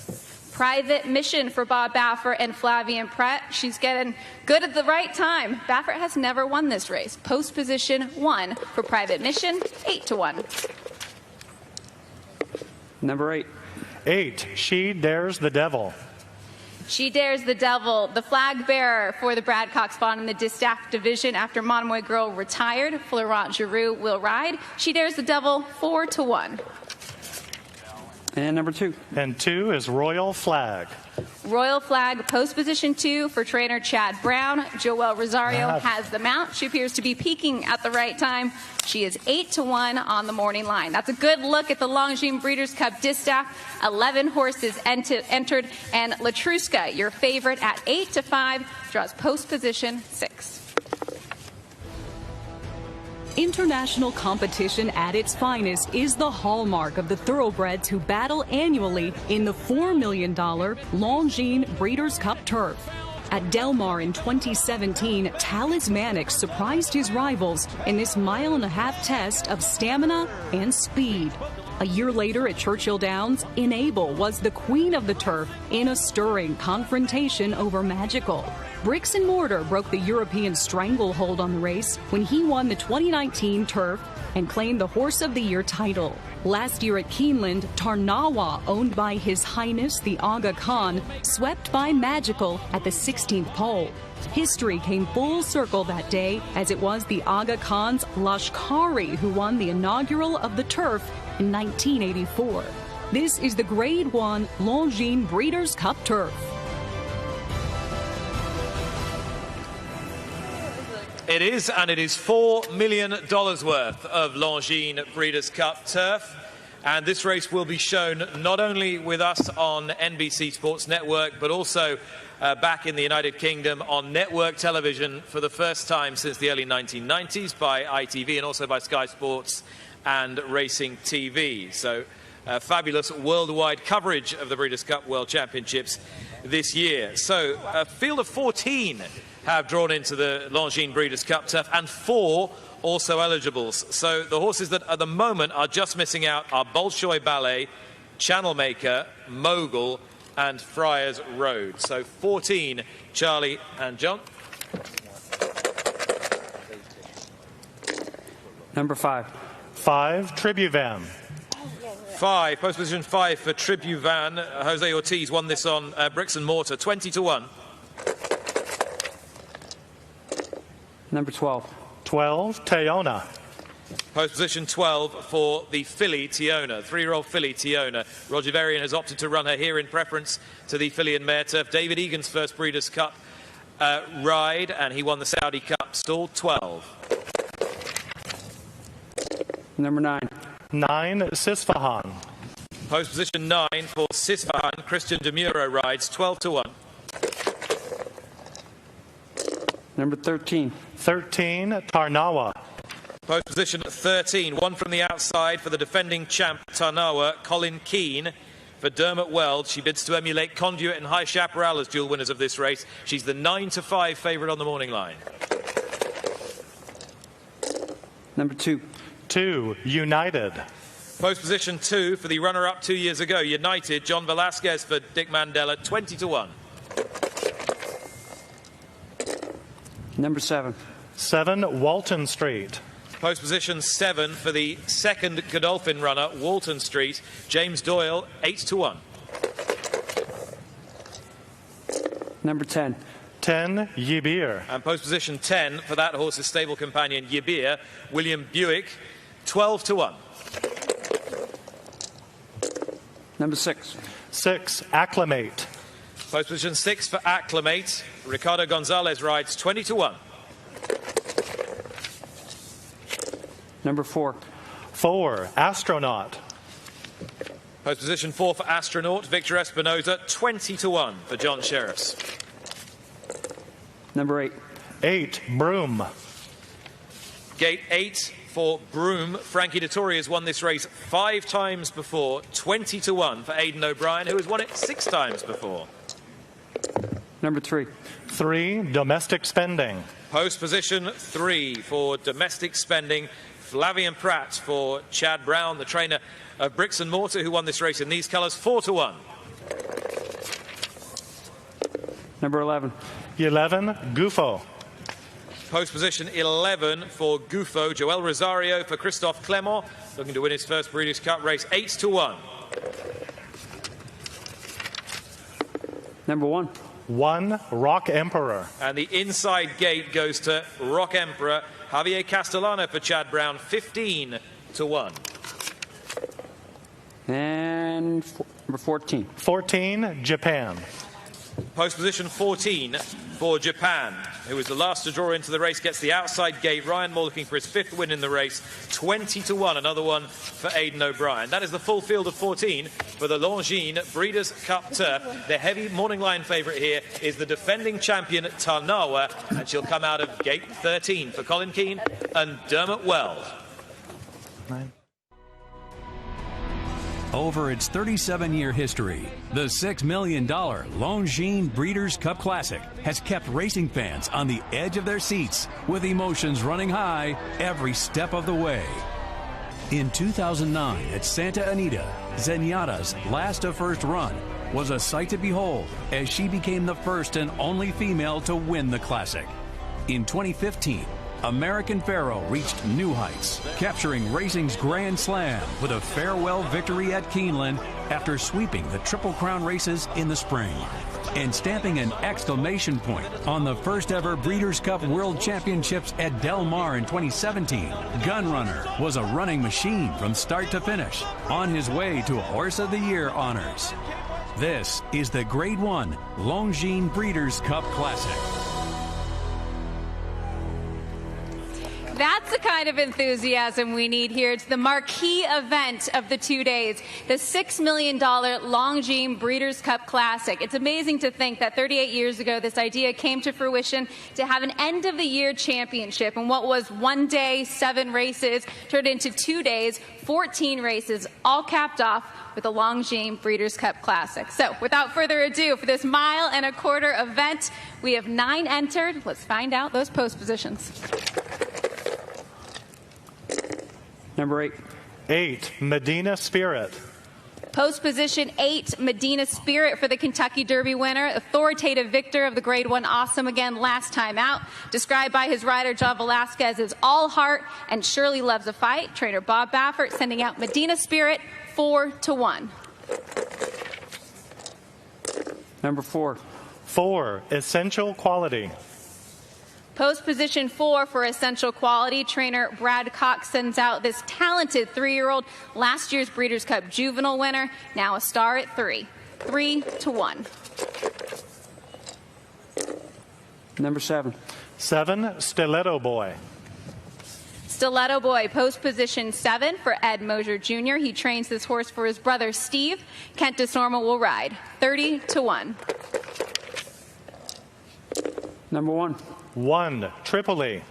Private Mission for Bob Baffer and Flavian Pratt. She's getting good at the right time. Baffer has never won this race. Post position 1 for Private Mission, 8-1. Number 8. 8, She Dares the Devil. She Dares the Devil, the flag bearer for the Brad Cox Bond in the Distaff division after Monomoy Girl retired. Florent Giroux will ride. She Dares the Devil, 4-1. And number 2. And 2 is Royal Flag. Royal Flag, post position 2 for trainer Chad Brown. Joelle Rosario has the mount. She appears to be peaking at the right time. She is 8-1 on the morning line. That's a good look at the Longines Breeders' Cup Distaff. 11 horses entered, and Latruska, your favorite at 8-5, draws post position 6. International competition at its finest is the hallmark of the thoroughbreds who battle annually in the $4 million Longines Breeders' Cup Turf. At Del Mar in 2017, Talismanic surprised his rivals in this mile-and-a-half test of stamina and speed. A year later at Churchill Downs, Enable was the queen of the turf in a stirring confrontation over Magical. Bricks and Mortar broke the European stranglehold on the race when he won the 2019 turf and claimed the Horse of the Year title. Last year at Keeneland, Tarnawa, owned by His Highness the Aga Khan, swept by Magical at the 16th pole. History came full circle that day, as it was the Aga Khan's Lashkari who won the inaugural of the turf in 1984. This is the Grade 1 Longines Breeders' Cup Turf. It is, and it is $4 million worth of Longines Breeders' Cup turf. And this race will be shown not only with us on NBC Sports Network, but also back in the United Kingdom on network television for the first time since the early 1990s by ITV and also by Sky Sports and Racing TV. So fabulous worldwide coverage of the Breeders' Cup World Championships this year. So a field of 14 have drawn into the Longines Breeders' Cup turf, and 4 also eligibles. So the horses that at the moment are just missing out are Bolshoi Ballet, Channel Maker, Mogul, and Friars Road. So 14, Charlie and John. Number 5. 5, Tribuvan. 5, post position 5 for Tribuvan. Jose Ortiz won this on Bricks and Mortar, 20-1. Number 12. 12, Teona. Post position 12 for the filly Tiona, 3-year-old filly Tiona. Roger Varian has opted to run her here in preference to the filly and mare turf. David Egan's first Breeders' Cup ride, and he won the Saudi Cup, stall 12. Number 9. 9, Sisfahan. Post position 9 for Sisfahan. Christian Demuro rides 12 to 1. Number 13. 13, Tarnawa. Post position 13, one from the outside for the defending champ Tarnawa, Colin Keane. For Dermot Weld, she bids to emulate Conduit and High Chaparral as dual winners of this race. She's the 9-5 favourite on the morning line. Number 2. 2, United. Post position 2 for the runner-up 2 years ago, United, John Velasquez for Dick Mandela, 20 to 1. Number 7. 7, Walton Street. Post position 7 for the second Godolphin runner, Walton Street, James Doyle, 8 to 1. Number 10. 10, Yibir. And post position 10 for that horse's stable companion, Yibir, William Buick, 12 to 1. Number 6. 6, Acclimate. Post position 6 for Acclimate, Ricardo Gonzalez rides 20 to 1. Number 4. 4, Astronaut. Post position 4 for Astronaut, Victor Espinoza, 20 to 1 for John Sheriffs. Number 8. 8, Broom. Gate 8 for Broom. Frankie Dettori has won this race 5 times before, 20 to 1 for Aidan O'Brien, who has won it 6 times before. Number 3. 3, Domestic Spending. Post position 3 for Domestic Spending, Flavian Pratt for Chad Brown, the trainer of Bricks and Mortar, who won this race in these colours, 4 to 1. Number 11. 11, Gufo. Post position 11 for Gufo, Joel Rosario for Christophe Clement, looking to win his first Breeders' Cup race, 8 to 1. Number 1. 1, Rock Emperor. And the inside gate goes to Rock Emperor, Javier Castellano for Chad Brown, 15 to 1. And number 14. 14, Japan. Post position 14 for Japan, who is the last to draw into the race, gets the outside gate. Ryan Moore looking for his 5th win in the race, 20 to 1, another one for Aidan O'Brien. That is the full field of 14 for the Longines Breeders' Cup Turf. The heavy morning line favourite here is the defending champion Tarnawa, and she'll come out of gate 13 for Colin Keane and Dermot Weld. Over its 37-year history, the $6 million Longines Breeders' Cup Classic has kept racing fans on the edge of their seats, with emotions running high every step of the way. In 2009 at Santa Anita, Zenyatta's last of first run was a sight to behold as she became the first and only female to win the Classic. In 2015, American Pharoah reached new heights, capturing racing's Grand Slam with a farewell victory at Keeneland after sweeping the Triple Crown races in the spring, and stamping an exclamation point on the first ever Breeders' Cup World Championships at Del Mar in 2017. Gunrunner was a running machine from start to finish, on his way to Horse of the Year honors. This is the Grade 1 Longines Breeders' Cup Classic. That's the kind of enthusiasm we need here. It's the marquee event of the 2 days, the $6 million Longines Breeders' Cup Classic. It's amazing to think that 38 years ago, this idea came to fruition to have an end-of-the-year championship. And what was 1 day, 7 races, turned into 2 days, 14 races, all capped off with the Longines Breeders' Cup Classic. So, without further ado, for this 1.25 mile event, we have 9 entered. Let's find out those post positions. Number 8. 8, Medina Spirit. Post position 8, Medina Spirit for the Kentucky Derby winner, authoritative victor of the Grade 1 Awesome again last time out. Described by his rider John Velasquez as all heart and surely loves a fight. Trainer Bob Baffert sending out Medina Spirit 4 to 1. Number 4. 4, Essential Quality. Post position 4 for essential quality, trainer Brad Cox sends out this talented 3-year-old, last year's Breeders' Cup Juvenile winner, now a star at 3. 3-1. Number 7. 7, Stiletto Boy. Stiletto Boy, post position 7 for Ed Mosier Jr. He trains this horse for his brother Steve. Kent DeSorma will ride. 30-1. Number 1. 1, Tripoli.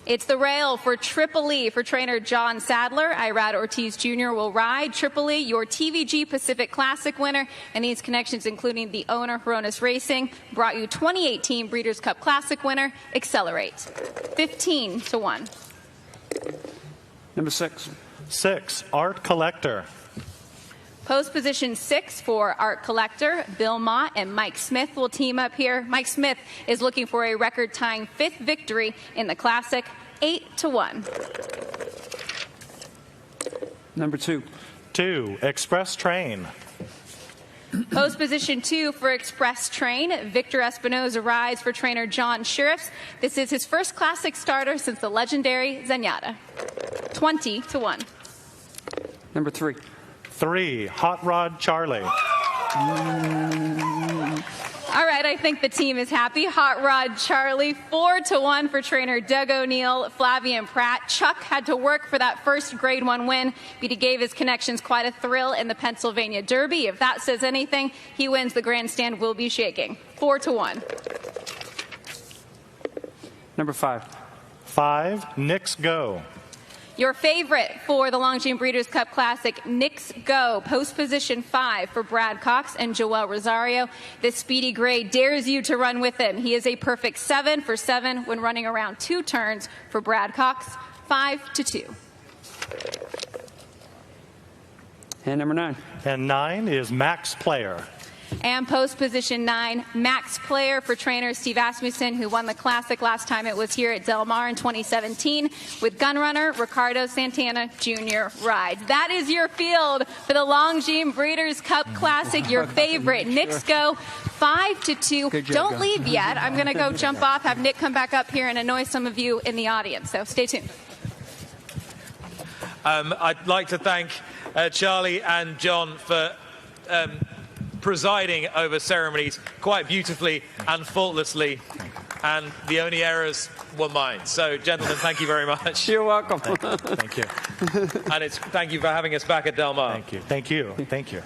It's the rail for Tripoli for trainer John Sadler. Irad Ortiz Jr. will ride. Tripoli, your TVG Pacific Classic winner, and these connections, including the owner, Hronis Racing, brought you 2018 Breeders' Cup Classic winner, Accelerate. 15-1. Number 6. 6, Art Collector. Post position 6 for Art Collector, Bill Mott and Mike Smith will team up here. Mike Smith is looking for a record-tying 5th victory in the Classic, 8-1. Number 2. 2, Express Train. Post position 2 for Express Train, Victor Espinoza rides for trainer John Sheriffs. This is his first Classic starter since the legendary Zenyatta. 20-1. Number 3. 3, Hot Rod Charlie. All right, I think the team is happy. Hot Rod Charlie, 4-1 for trainer Doug O'Neill, Flavian Pratt. Chuck had to work for that first Grade 1 win, but he gave his connections quite a thrill in the Pennsylvania Derby. If that says anything, he wins. The grandstand will be shaking. 4-1. Number 5. 5, Knicks Go. Your favorite for the Longines Breeders' Cup Classic, Knicks Go, post position 5 for Brad Cox and Joel Rosario. This speedy gray dares you to run with him. He is a perfect 7 for 7 when running around 2 turns for Brad Cox, 5-2. And number 9. And 9 is Max Player. And post position 9, Max Player for trainer Steve Asmussen, who won the Classic last time it was here at Del Mar in 2017, with gunrunner Ricardo Santana Jr. rides. That is your field for the Longines Breeders' Cup Classic, your favorite. Knicks Go 5-2. Don't leave yet. I'm going to go jump off, have Nick come back up here and annoy some of you in the audience. So stay tuned. I'd like to thank Charlie and John for presiding over ceremonies quite beautifully and faultlessly, and the only errors were mine. So, gentlemen, thank you very much. You're welcome. Thank you. And thank you for having us back at Del Mar. Thank you. Thank you. Thank you.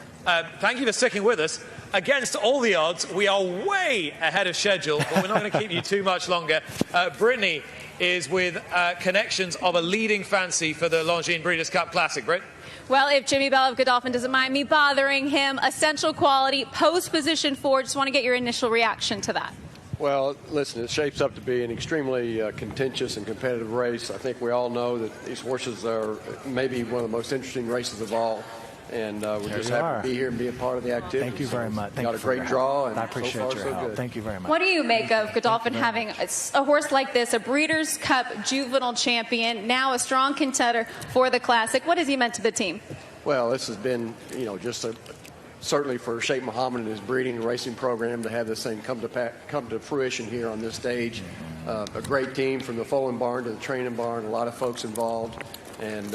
Thank you for sticking with us. Against all the odds, we are way ahead of schedule, but we're not going to keep you too much longer. Britney is with connections of a leading fancy for the Longines Breeders' Cup Classic. Britt? Well, if Jimmy Bell of Godolphin doesn't mind me bothering him, essential quality, post position 4. Just want to get your initial reaction to that. Well, listen, it shapes up to be an extremely contentious and competitive race. I think we all know that these horses are maybe one of the most interesting races of all. And we're just happy to be here and be a part of the activity. Thank you very much. Got a great draw, and I appreciate so far, your so help. good. Thank you very much. What do you make of Godolphin having a horse like this, a Breeders' Cup Juvenile champion, now a strong contender for the Classic? What has he meant to the team? Well, this has been, just certainly for Sheikh Mohammed and his breeding and racing program to have this thing come to fruition here on this stage. A great team from the foaling barn to the training barn, a lot of folks involved. And,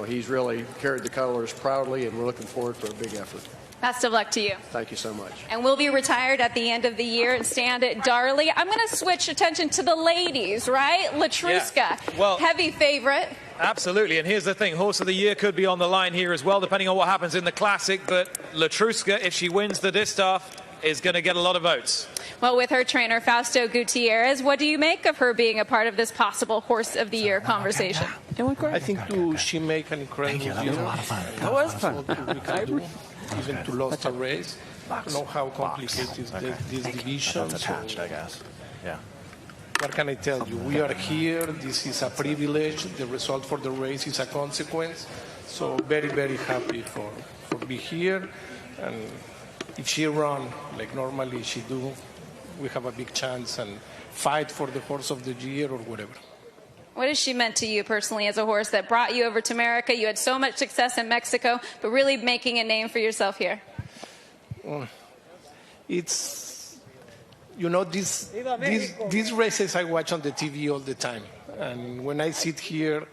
he's really carried the colors proudly, and we're looking forward for a big effort. Best of luck to you. Thank you so much. And we'll be retired at the end of the year and stand at Darley. I'm going to switch attention to the ladies, right? Latruska, Yeah. Well, heavy favorite. Absolutely, and here's the thing, Horse of the Year could be on the line here as well, depending on what happens in the Classic, but Latruska, if she wins the distaff, is going to get a lot of votes. Well, with her trainer, Fausto Gutierrez, what do you make of her being a part of this possible Horse of the Year conversation? I think she made an incredible year. That was a lot of fun. That was fun. Even to lose a race. I know how complicated is this division. Attached, I guess. Yeah. What can I tell you? We are here. This is a privilege. The result for the race is a consequence. So very, very happy for being here. And if she run like normally she do, we have a big chance and fight for the Horse of the Year or whatever. What has she meant to you personally as a horse that brought you over to America? You had so much success in Mexico, but really making a name for yourself here. It's you know, these races I watch on the TV all the time. And when I sit here,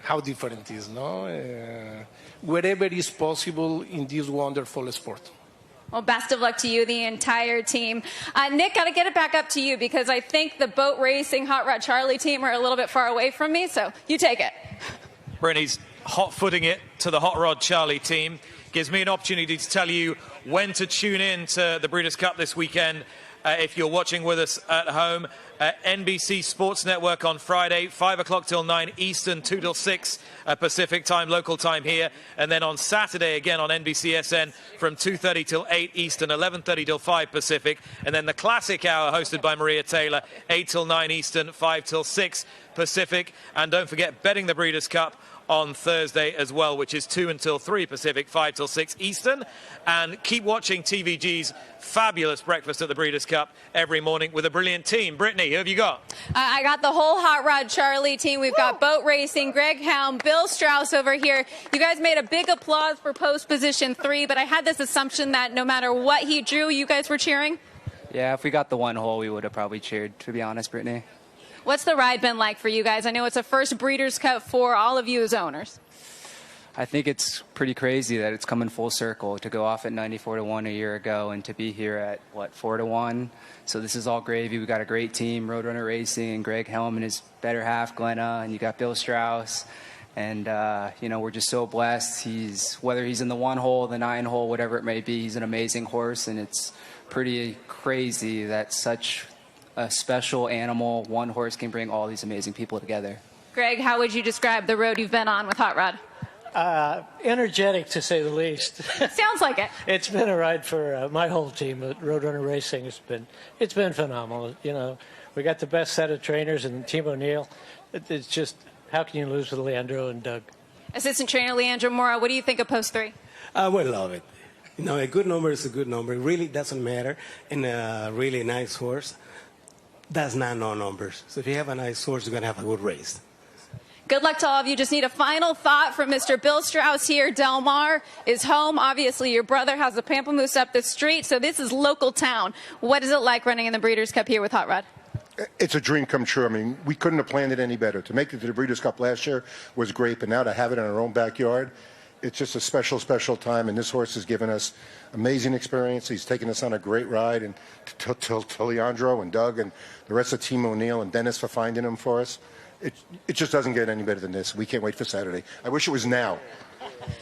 how different it is, no? Wherever is possible in this wonderful sport. Well, best of luck to you, the entire team. Nick, got to get it back up to you because I think the boat racing Hot Rod Charlie team are a little bit far away from me, so you take it. Brittany's hot-footing it to the Hot Rod Charlie team. Gives me an opportunity to tell you when to tune in to the Breeders' Cup this weekend. If you're watching with us at home, NBC Sports Network on Friday, 5 o'clock till 9 Eastern, 2 till 6 Pacific time, local time here. And then on Saturday, again on NBCSN, from 2:30 till 8 Eastern, 11:30 till 5 Pacific. And then the Classic Hour, hosted by Maria Taylor, 8 till 9 Eastern, 5 till 6 Pacific. And don't forget, Betting the Breeders' Cup on Thursday as well, which is 2 until 3 Pacific, 5 till 6 Eastern. And keep watching TVG's fabulous breakfast at the Breeders' Cup every morning with a brilliant team. Brittany, who have you got? I got the whole Hot Rod Charlie team. We've got boat racing, Greg Helm, Bill Strauss over here. You guys made a big applause for post position 3, but I had this assumption that no matter what he drew, you guys were cheering? Yeah, if we got the one hole, we would have probably cheered, to be honest, Brittany. What's the ride been like for you guys? I know it's a first Breeders' Cup for all of you as owners. I think it's pretty crazy that it's coming full circle to go off at 94-1 a year ago and to be here at, 4-1. So this is all gravy. We got a great team, Roadrunner Racing, and Greg Helm and his better half, Glenna, and you got Bill Strauss. And, we're just so blessed. Whether he's in the 1 hole, the 9 hole, whatever it may be, he's an amazing horse. And it's pretty crazy that such a special animal, one horse, can bring all these amazing people together. Greg, how would you describe the road you've been on with Hot Rod? Energetic, to say the least. Sounds like it. It's been a ride for my whole team at Roadrunner Racing. It's been phenomenal. You know, we got the best set of trainers in Team O'Neill. It's just, how can you lose with Leandro and Doug? Assistant trainer Leandro Mora, what do you think of post 3? We love it. You know, a good number is a good number. It really doesn't matter. And a really nice horse does not know numbers. So if you have a nice horse, you're going to have a good race. Good luck to all of you. Just need a final thought from Mr. Bill Strauss here. Del Mar is home. Obviously, your brother has a pamplemousse up the street, so this is local town. What is it like running in the Breeders' Cup here with Hot Rod? It's a dream come true. I mean, we couldn't have planned it any better. To make it to the Breeders' Cup last year was great, but now to have it in our own backyard, it's just a special, special time, and this horse has given us amazing experience. He's taken us on a great ride, and to Leandro and Doug and the rest of Team O'Neill and Dennis for finding him for us. It just doesn't get any better than this. We can't wait for Saturday. I wish it was now.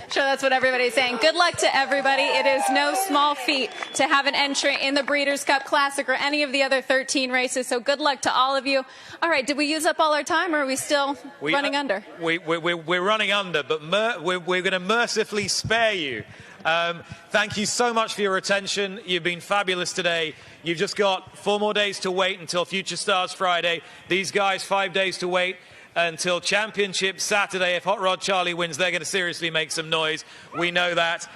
Sure, that's what everybody's saying. Good luck to everybody. It is no small feat to have an entry in the Breeders' Cup Classic or any of the other 13 races, so good luck to all of you. All right, did we use up all our time, or are we still running under? We're running under, but we're going to mercifully spare you. Thank you so much for your attention. You've been fabulous today. You've just got 4 more days to wait until Future Stars Friday. These guys, 5 days to wait until Championship Saturday. If Hot Rod Charlie wins, they're going to seriously make some noise. We know that.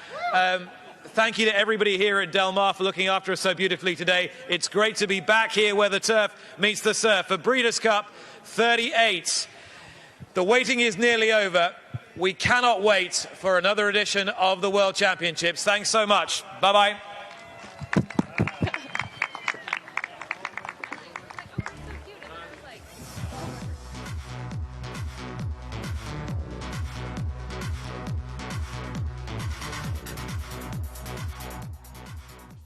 Thank you to everybody here at Del Mar for looking after us so beautifully today. It's great to be back here where the turf meets the surf for Breeders' Cup 38. The waiting is nearly over. We cannot wait for another edition of the World Championships. Thanks so much. Bye-bye.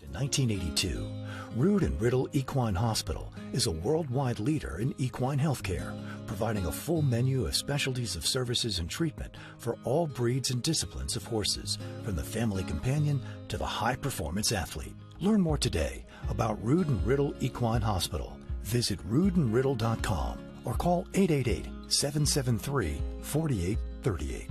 In 1982, Rood Riddle Equine Hospital is a worldwide leader in equine healthcare, providing a full menu of specialties of services and treatment for all breeds and disciplines of horses, from the family companion to the high-performance athlete. Learn more today about Rood Riddle Equine Hospital. Visit roodandriddle.com or call 888-773-4838.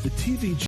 with the TV